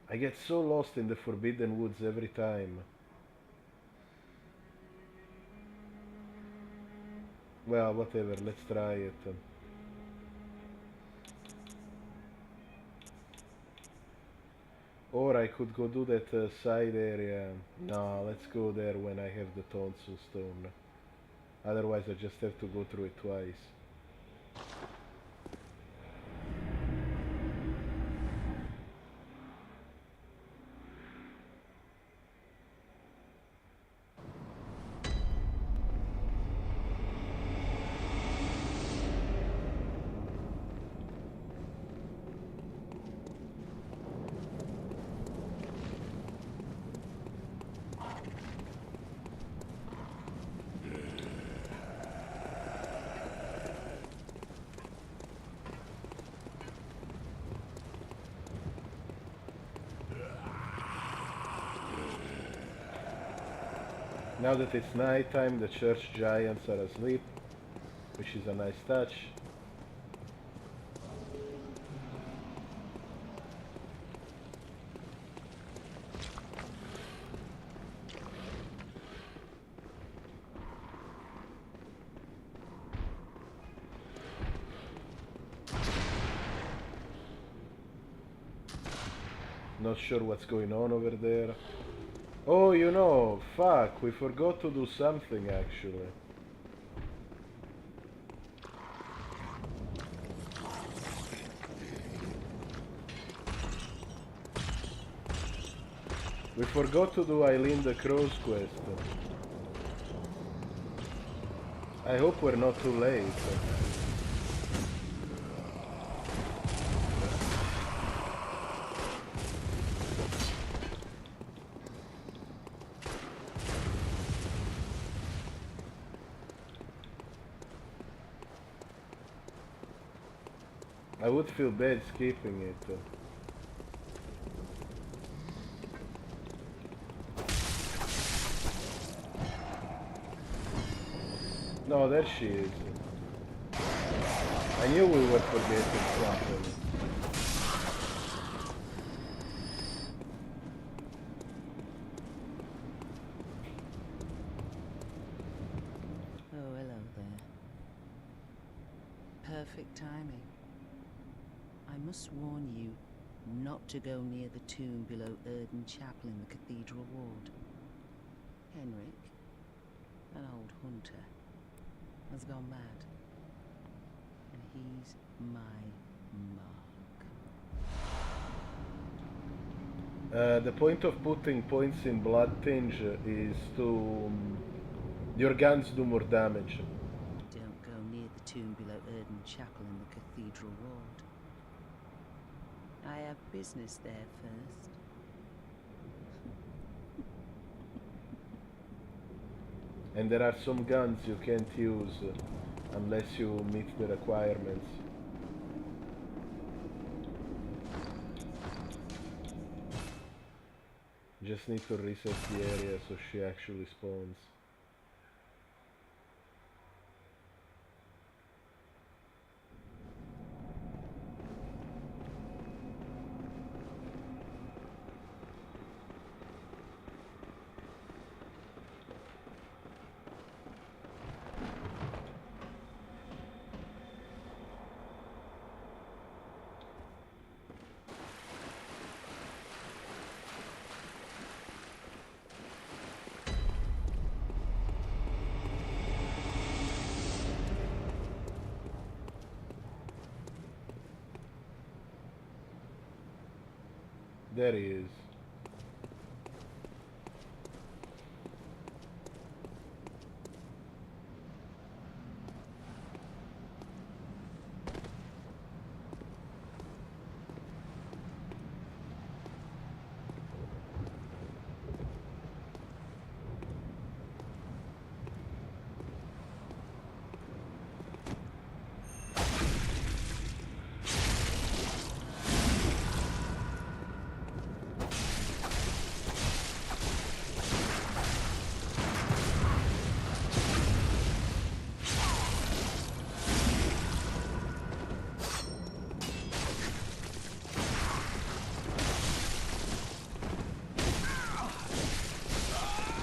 I get so lost in the Forbidden Woods every time. Well, whatever, let's try it. Or I could go do that side area. No, let's go there when I have the Tonsu stone. Otherwise I just have to go through it twice. Now that it's night time, the church giants are asleep, which is a nice touch. Not sure what's going on over there. Oh, you know, fuck, we forgot to do something actually. We forgot to do Eileen the Crow's quest. I hope we're not too late. I would feel bad skipping it. No, there she is. I knew we were forgetting something. Oh, hello there. Perfect timing. I must warn you not to go near the tomb below Erden Chapel in the Cathedral Ward. Henrik, an old hunter, has gone mad, and he's my mark. The point of putting points in blood tinge is to your guns do more damage. Don't go near the tomb below Erden Chapel in the cathedral ward. I have business there first. And there are some guns you can't use unless you meet the requirements. Just need to reset the area so she actually spawns. There he is.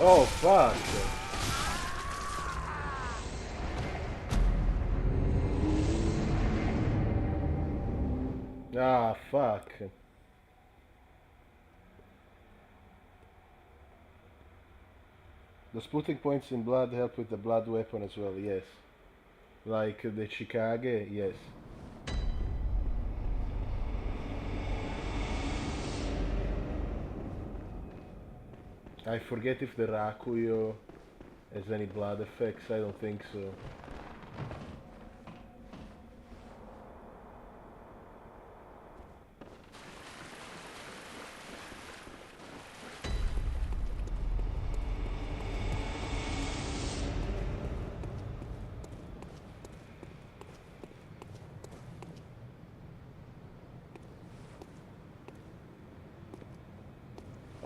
Oh fuck! Ah fuck. Does putting points in blood help with the blood weapon as well? Yes. Like the Chikage? Yes. I forget if the Rakuyo has any blood effects, I don't think so.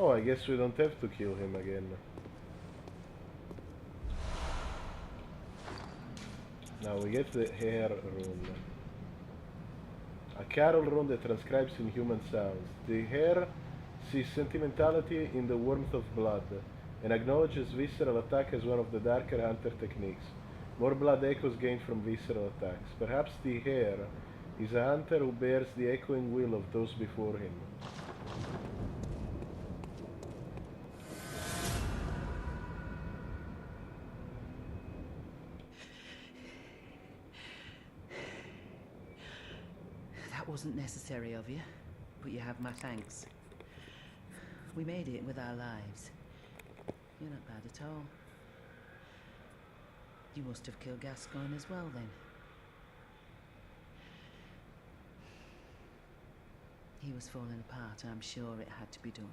Oh, I guess we don't have to kill him again. Now we get the hair rune. A carol rune that transcribes in human sounds. The hair sees sentimentality in the warmth of blood and acknowledges visceral attack as one of the darker hunter techniques. More blood echoes gained from visceral attacks. Perhaps the hair is a hunter who bears the echoing will of those before him. That wasn't necessary of you, but you have my thanks. We made it with our lives. You're not bad at all. You must have killed Gascoigne as well, then. He was falling apart, I'm sure it had to be done.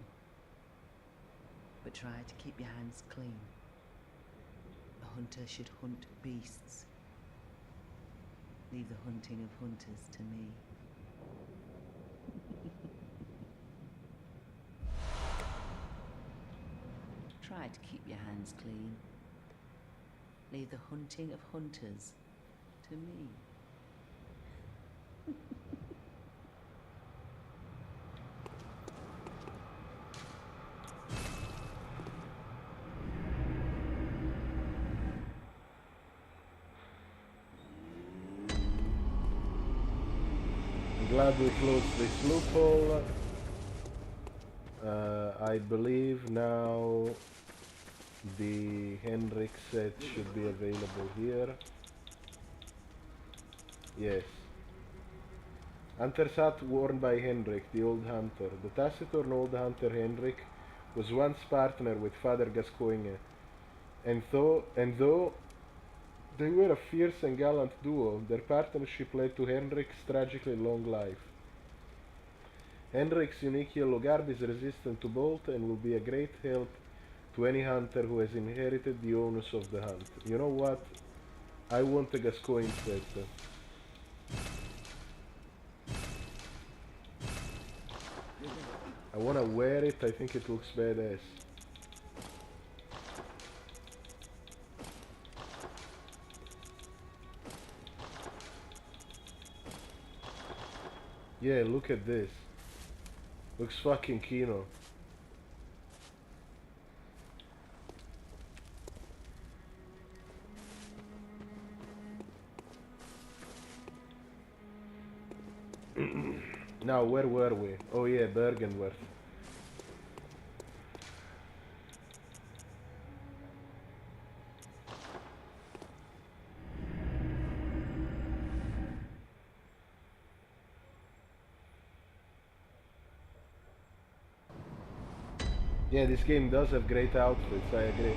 But try to keep your hands clean. A hunter should hunt beasts. Leave the hunting of hunters to me. Try to keep your hands clean. Leave the hunting of hunters to me. I'm glad we closed this loophole. I believe now the Henrik set should be available here. Yes. Hunter's hat worn by Henrik, the old hunter. The taciturn old hunter Henrik was once partner with Father Gascoigne, and though they were a fierce and gallant duo, their partnership led to Henrik's tragically long life. Henrik's unique yellow garb is resistant to bolt and will be a great help to any hunter who has inherited the onus of the hunt. You know what? I want a Gascoigne set. I wanna wear it, I think it looks badass. Yeah, look at this. Looks fucking kino. Now, where were we? Oh yeah, Bergenworth. Yeah, this game does have great outfits, I agree.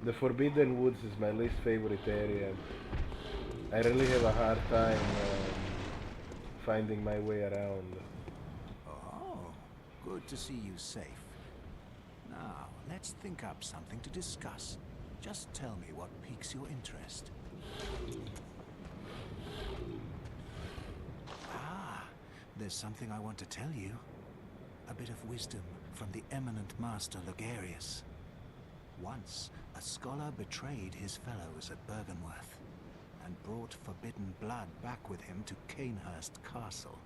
The Forbidden Woods is my least favorite area. I really have a hard time finding my way around. Oh, good to see you safe. Now, let's think up something to discuss. Just tell me what piques your interest. Ah, there's something I want to tell you. A bit of wisdom from the eminent master Logarius. Once, a scholar betrayed his fellows at Bergenworth and brought forbidden blood back with him to Canehurst Castle.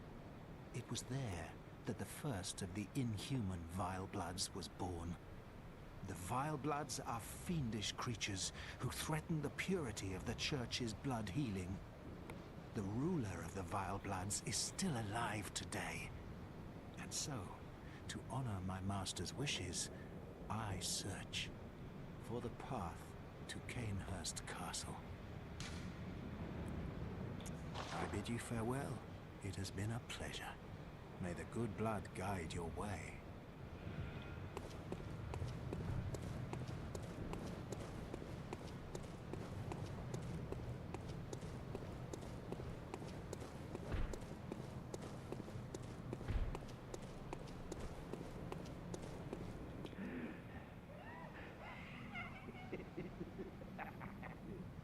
It was there that the first of the inhuman Vile Bloods was born. The Vile Bloods are fiendish creatures who threaten the purity of the Church's blood healing. The ruler of the Vile Bloods is still alive today. And so, to honor my master's wishes, I search for the path to Canehurst Castle. I bid you farewell. It has been a pleasure. May the good blood guide your way.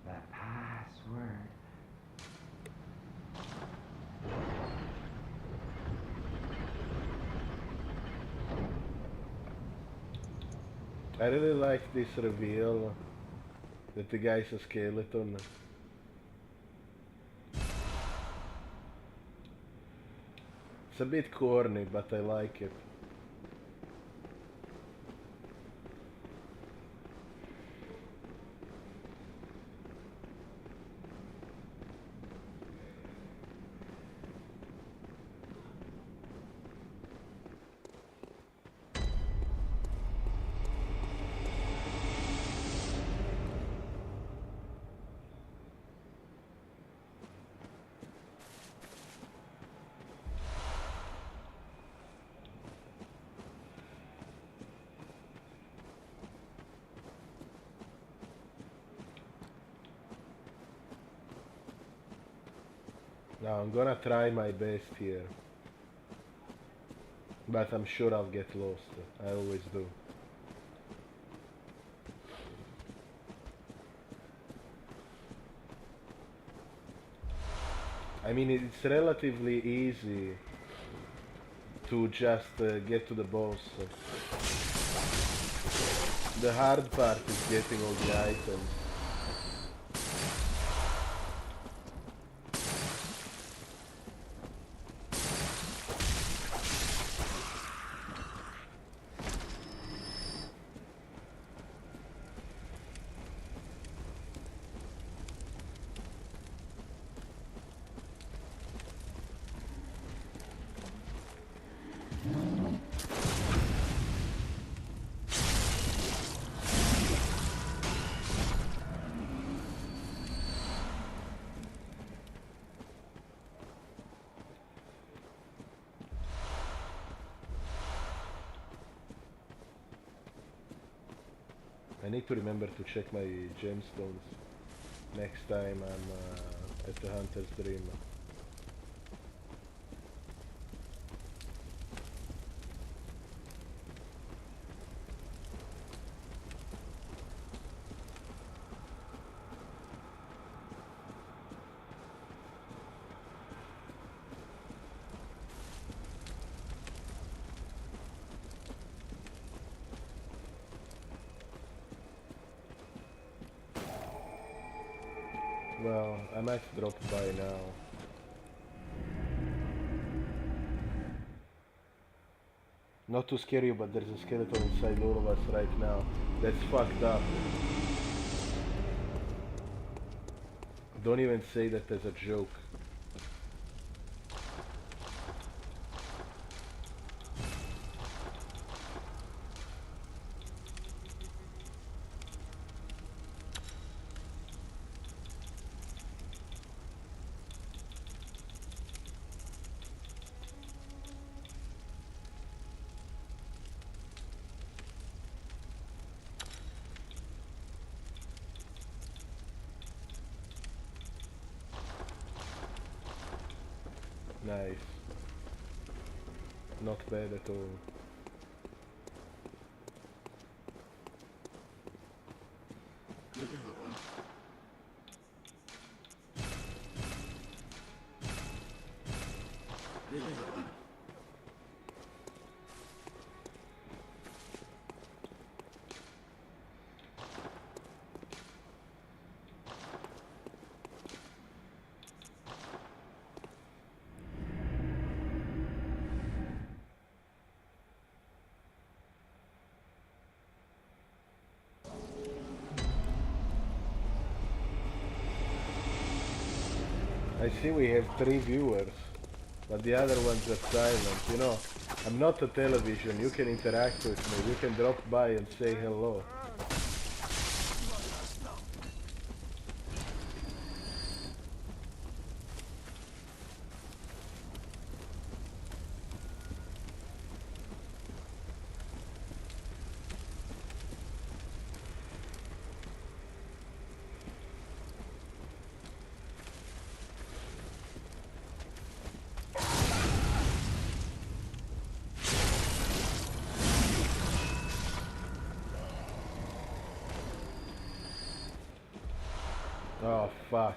The password. I really like this reveal that the guy's a skeleton. It's a bit corny, but I like it. Now I'm gonna try my best here. But I'm sure I'll get lost. I always do. I mean, it's relatively easy to just get to the boss. The hard part is getting all the items. I need to remember to check my gemstones next time I'm at the Hunter's Dream. Well, I might drop by now. Not to scare you, but there's a skeleton inside all of us right now. That's fucked up. Don't even say that as a joke. Nice. Not bad at all. I see we have 3 viewers, but the other ones are silent. You know, I'm not a television. You can interact with me. You can drop by and say hello. Oh fuck,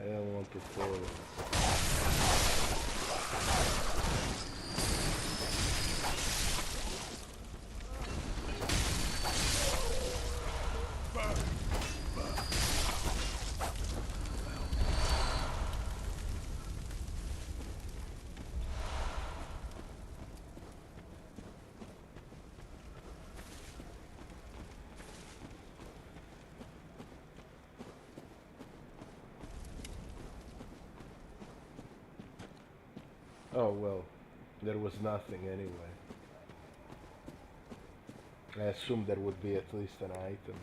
I don't want to fall. Oh well, there was nothing anyway. I assumed there would be at least an item.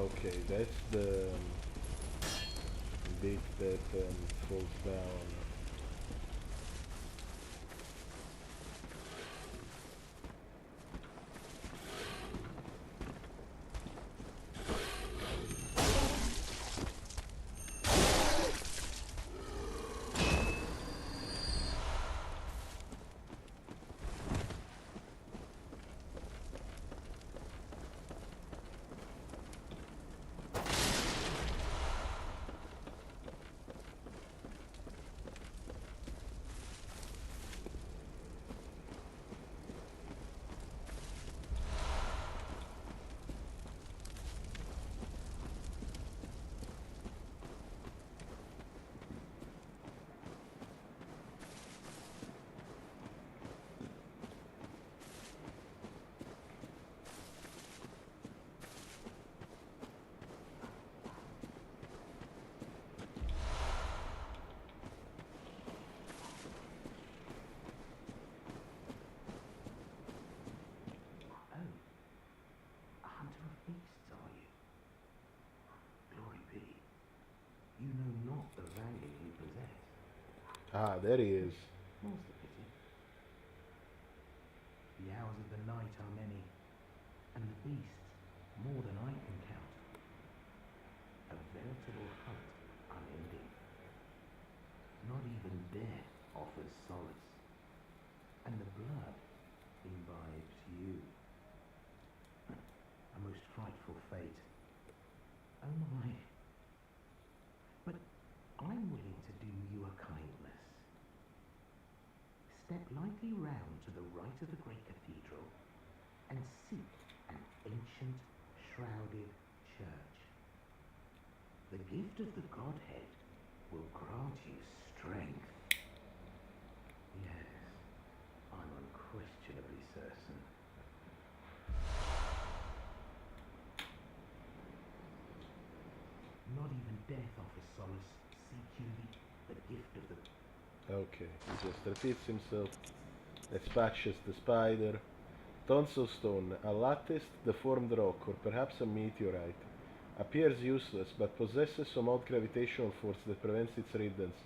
Okay, that's the bit that falls down. A hunter of beasts, are you? Glory be. You know not the value you possess. Ah, there he is. More's the pity. The hours of the night are many, and the beasts more than I can count. A veritable hunt unending. Not even death offers solace, and the blood imbibes you. A most frightful fate. Oh my. But I'm willing to do you a kindness. Step lightly round to the right of the great cathedral and seek an ancient, shrouded church. The gift of the Godhead will grant you strength. Yes, I'm unquestionably certain. Not even death offers solace. Seek you the gift of the... Okay, he just repeats himself, dispatches the spider. Tonsil stone, a latticed, deformed rock, or perhaps a meteorite. Appears useless, but possesses some odd gravitational force that prevents its riddance.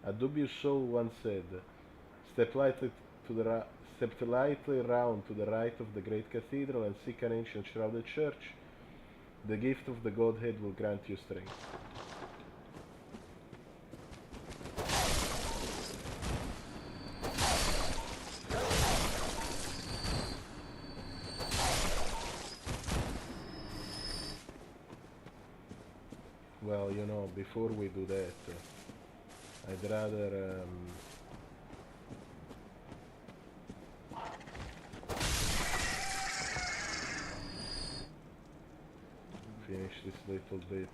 A dubious soul once said, Step lightly step lightly round to the right of the great cathedral and seek an ancient shrouded church. The gift of the Godhead will grant you strength. Well, you know, before we do that, I'd rather finish this little bit.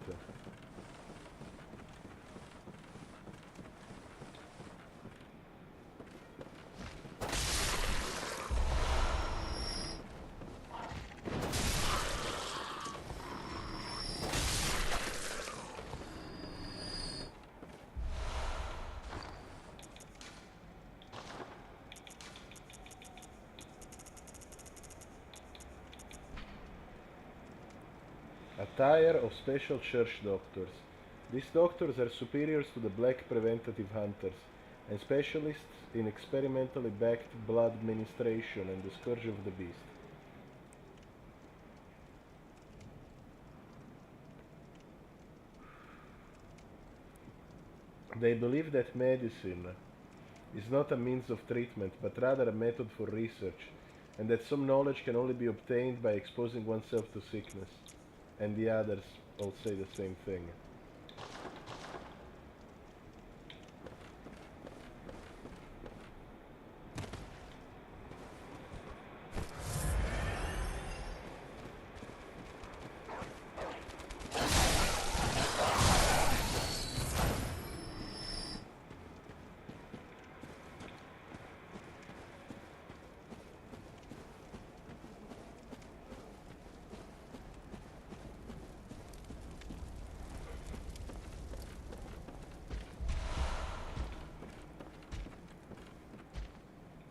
Attire of special church doctors. These doctors are superiors to the black preventative hunters and specialists in experimentally backed blood ministration and the scourge of the beast. They believe that medicine is not a means of treatment but rather a method for research, and that some knowledge can only be obtained by exposing oneself to sickness. And the others all say the same thing.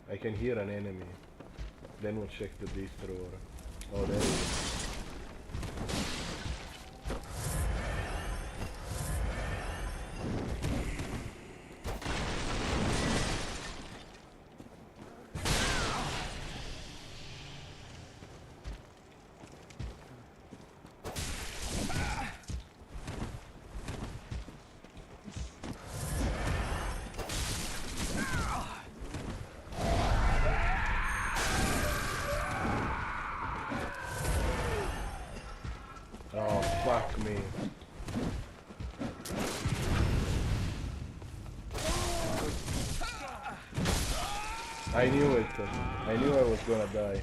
I can hear an enemy. Then we'll check the beast roar. Oh, there he is. fuck me. I knew it. I knew I was gonna die.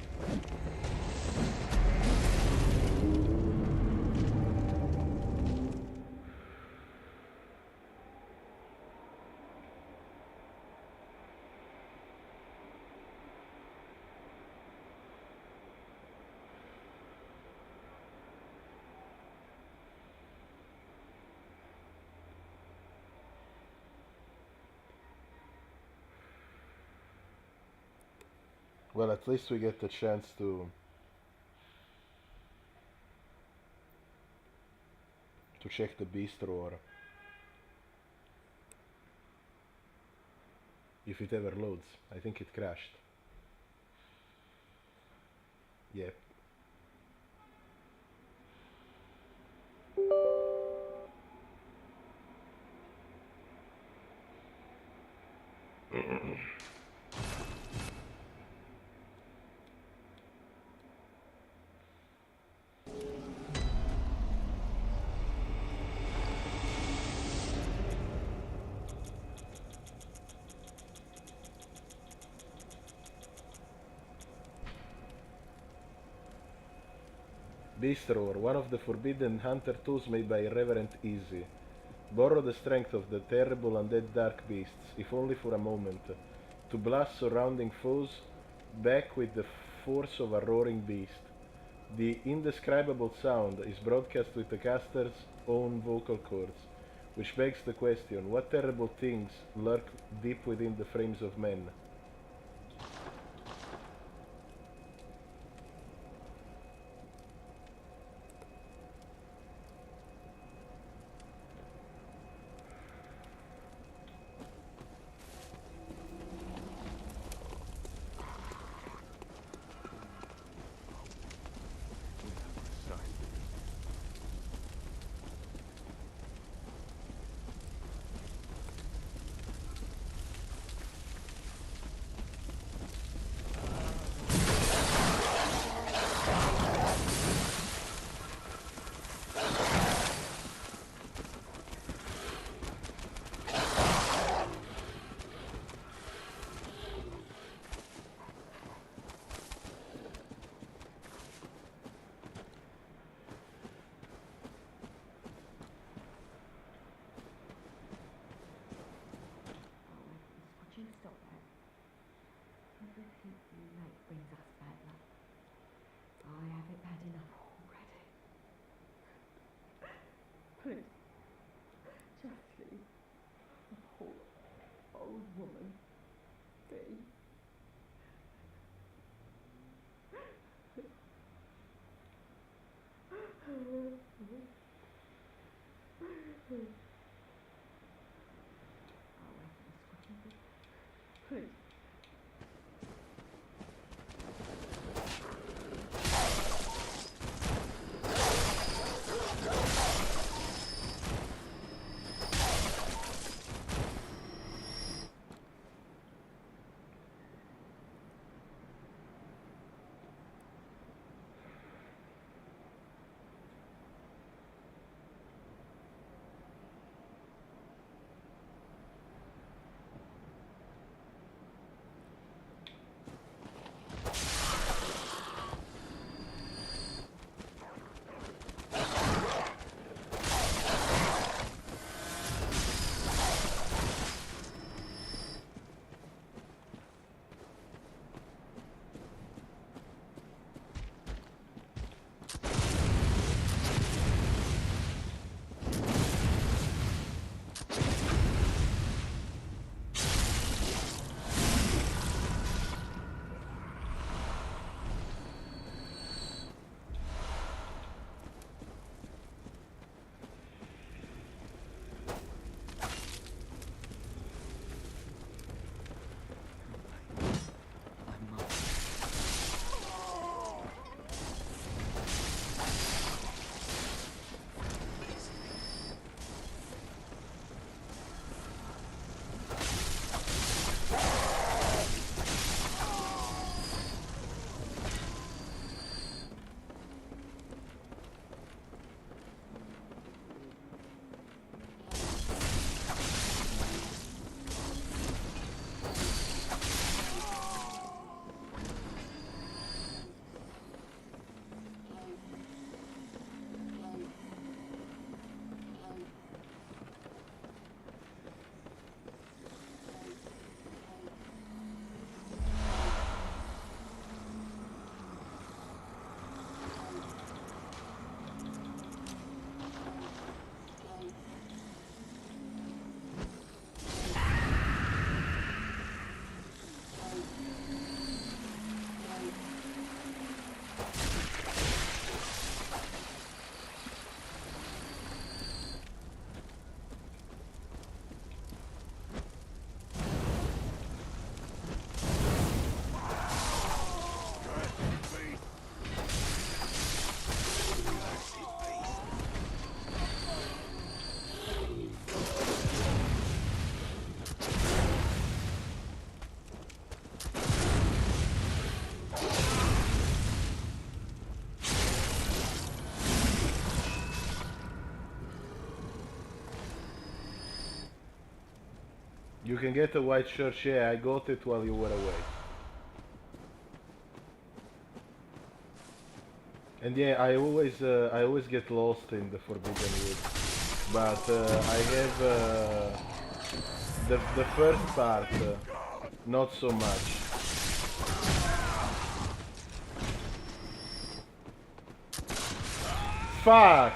Well, at least we get the chance to check the beast roar. If it ever loads. I think it crashed. Yep. Beast Roar, one of the forbidden hunter tools made by Reverend Easy. Borrow the strength of the terrible undead dark beasts, if only for a moment, to blast surrounding foes back with the force of a roaring beast. The indescribable sound is broadcast with the caster's own vocal cords, which begs the question, what terrible things lurk deep within the frames of men? Would you stop that? Everything you make brings us bad luck. I have it bad enough already. Please, just leave a poor old woman be. Please. You can get a white church, yeah, I got it while you were away. And yeah, I always get lost in the Forbidden Woods. But I have the first part, not so much. Fuck!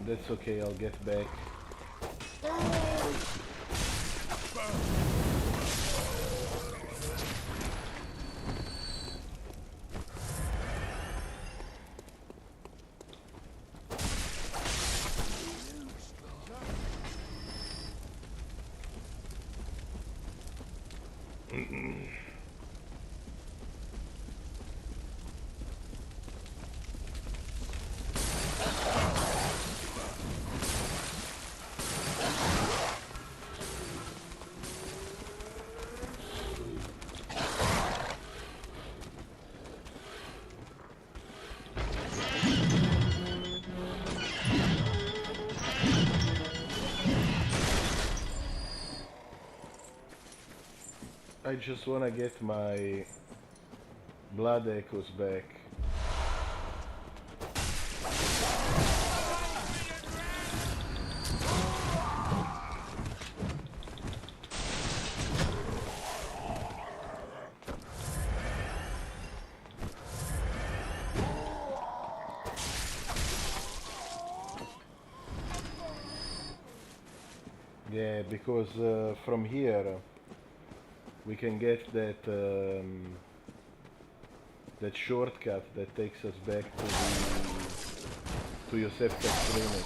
That's okay, I'll get back. I just wanna get my blood echoes back. Yeah, because from here we can get that shortcut that takes us back to Yosefka's clinic.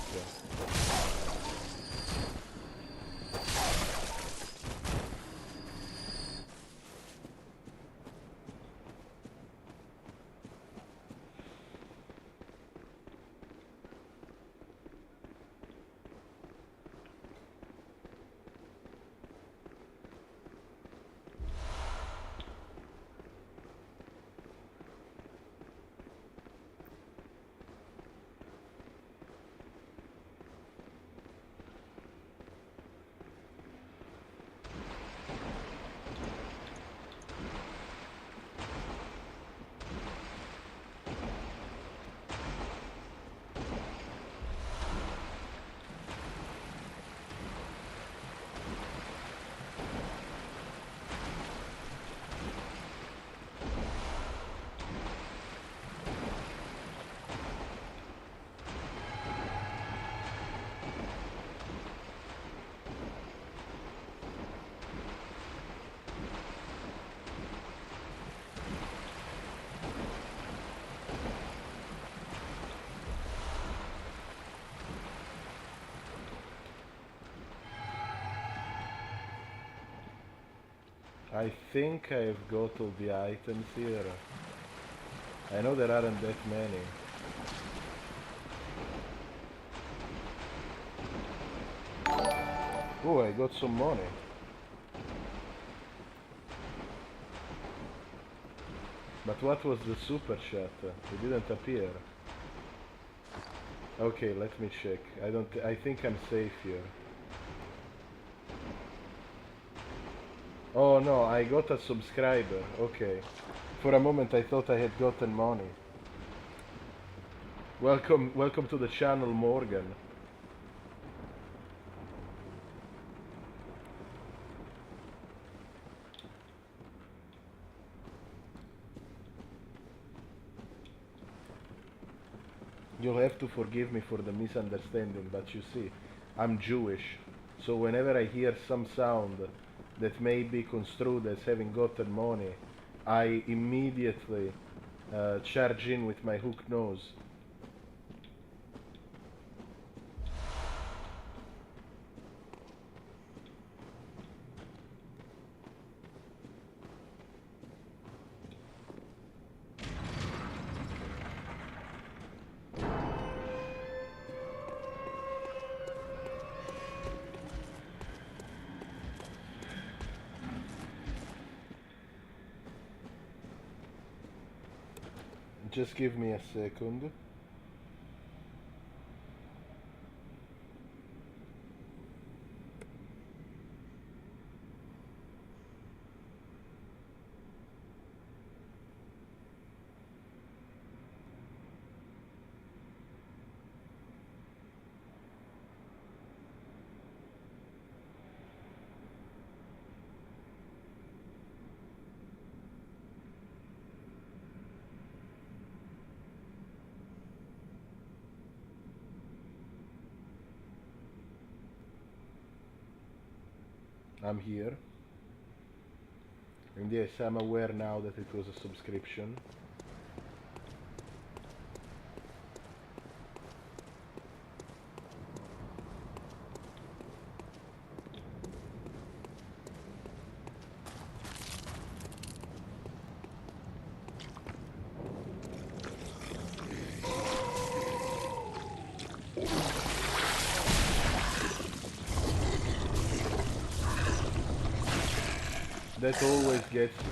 I think I've got all the items here. I know there aren't that many. Oh, I got some money. But what was the super chat? It didn't appear. Okay, let me check. I think I'm safe here. Oh no, I got a subscriber. Okay. For a moment I thought I had gotten money. Welcome to the channel, Morgan. You'll have to forgive me for the misunderstanding, but you see, I'm Jewish, so whenever I hear some sound that may be construed as having gotten money, I immediately charge in with my hook nose. Just give me a second. I'm here. And yes, I'm aware now that it was a subscription. That always gets me.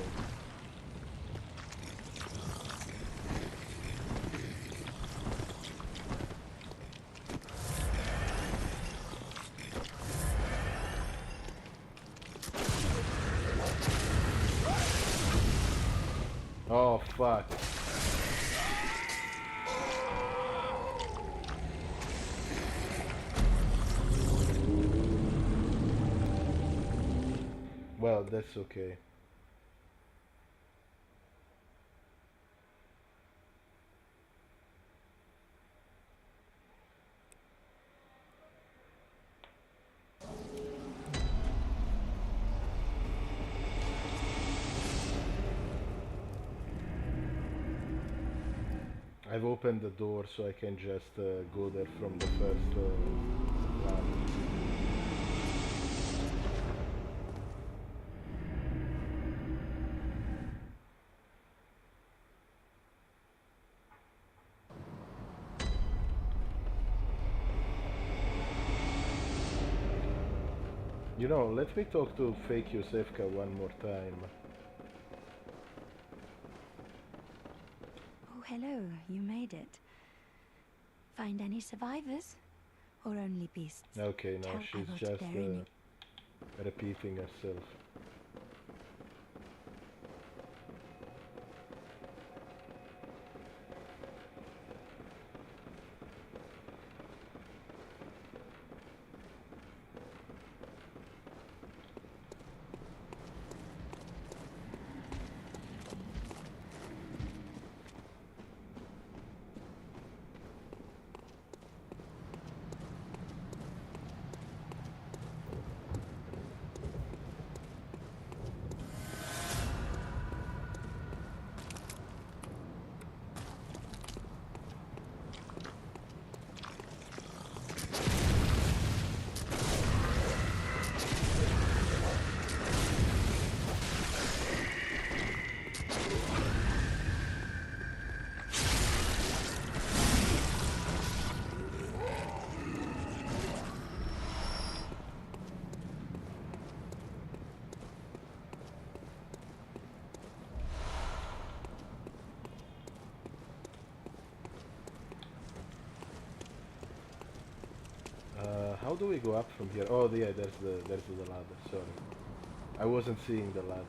Oh fuck. Well, that's okay. I've opened the door so I can just go there from the first land. You know, let me talk to fake Yosefka one more time. Oh, hello. You made it. Find any survivors? Or only beasts? Okay, no, Tell she's Ella to just bury me. repeating herself. How do we go up from here? Oh, yeah, there's the ladder. Sorry, I wasn't seeing the ladder.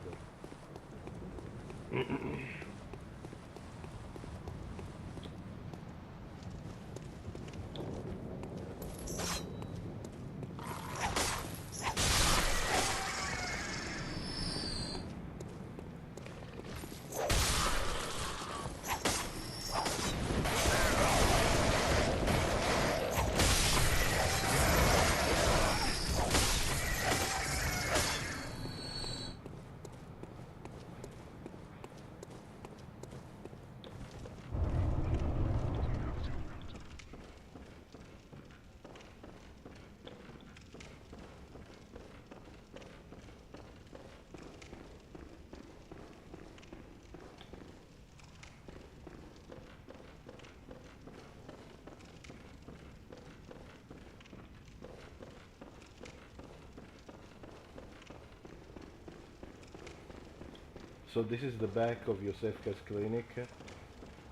So this is the back of Yosefka's clinic,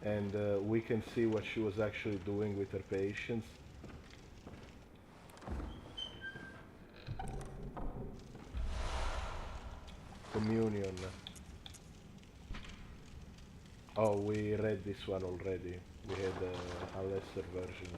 and we can see what she was actually doing with her patients. Communion. Oh, we read this one already. We had a lesser version.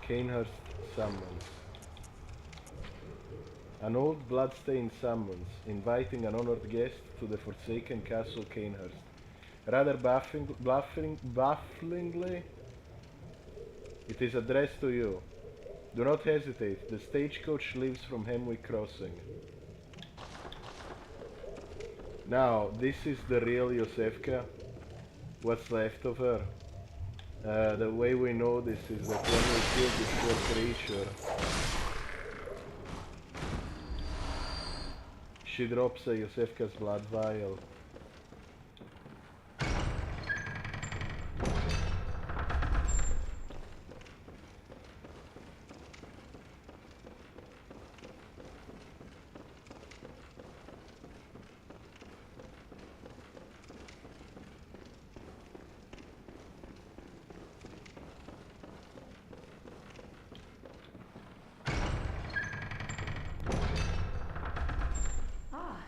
Canehurst summons. An old bloodstained summons, inviting an honored guest to the forsaken castle Canehurst. Rather bafflingly, it is addressed to you. Do not hesitate, the stagecoach leaves from Hemwick Crossing. Now, this is the real Yosefka. What's left of her? The way we know this is that when we kill this poor creature, she drops a Yosefka's blood vial. Ah,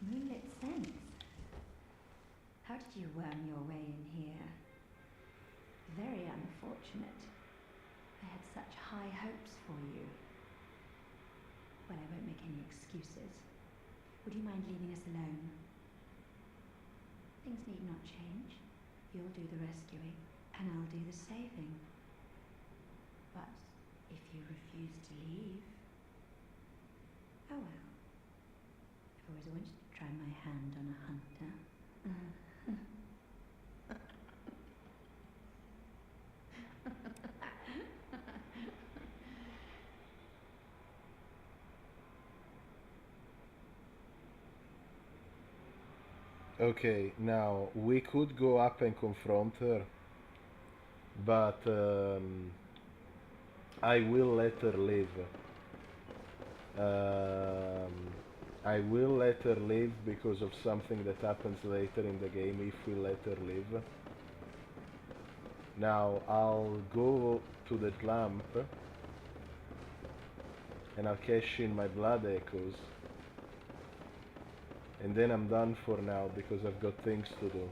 moonlit scents. How did you worm your way in here? Very unfortunate. I had such high hopes for you. Well, I won't make any excuses. Would you mind leaving us alone? Things need not change. You'll do the rescuing, and I'll do the saving. But if you refuse to leave... Oh well. I've always wanted to try my hand on a hunter. Okay, now we could go up and confront her, but I will let her live. I will let her live because of something that happens later in the game if we let her live. Now I'll go to the lamp and I'll cash in my blood echoes. And then I'm done for now because I've got things to do.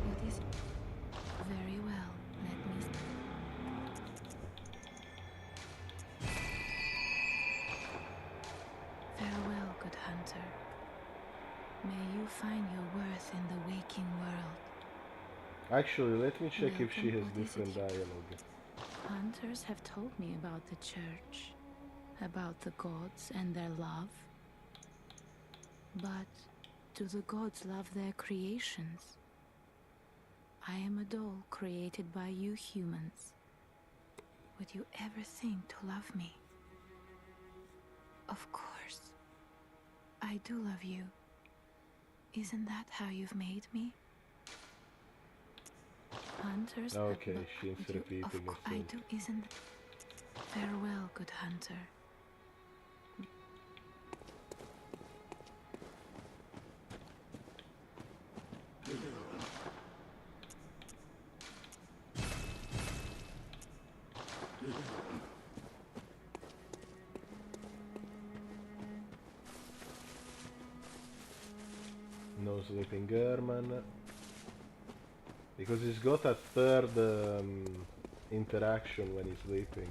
What is... Very well, let me... Farewell, good hunter. May you find your worth in the waking world. Actually, let me check if she has Welcome. What is different it? dialogue. Hunters have told me about the church, about the gods and their love. But do the gods love their creations? I am a doll created by you humans. Would you ever think to love me? Of course. I do love you. Isn't that how you've made me? Hunters... Okay, she's Would you- repeating of course, I herself. do, isn't... Farewell, good hunter. No sleeping German. Because he's got a third interaction when he's sleeping.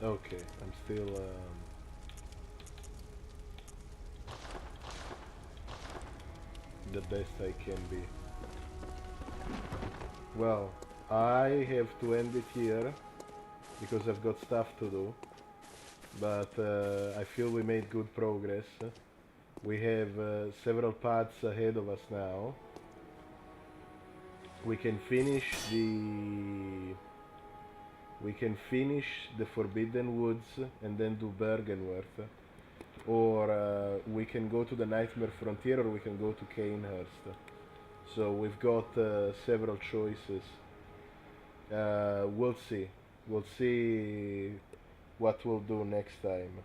Okay, I'm still the best I can be. Well, I have to end it here because I've got stuff to do, but I feel we made good progress. We have several paths ahead of us now. We can finish the Forbidden Woods and then do Bergenworth, or we can go to the Nightmare Frontier, or we can go to Canehurst. So we've got several choices. We'll see. We'll see what we'll do next time.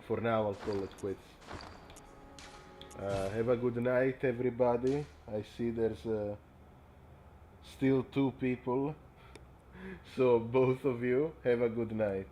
For now, I'll call it quits. Have a good night, everybody. I see there's still 2 people. So both of you, have a good night.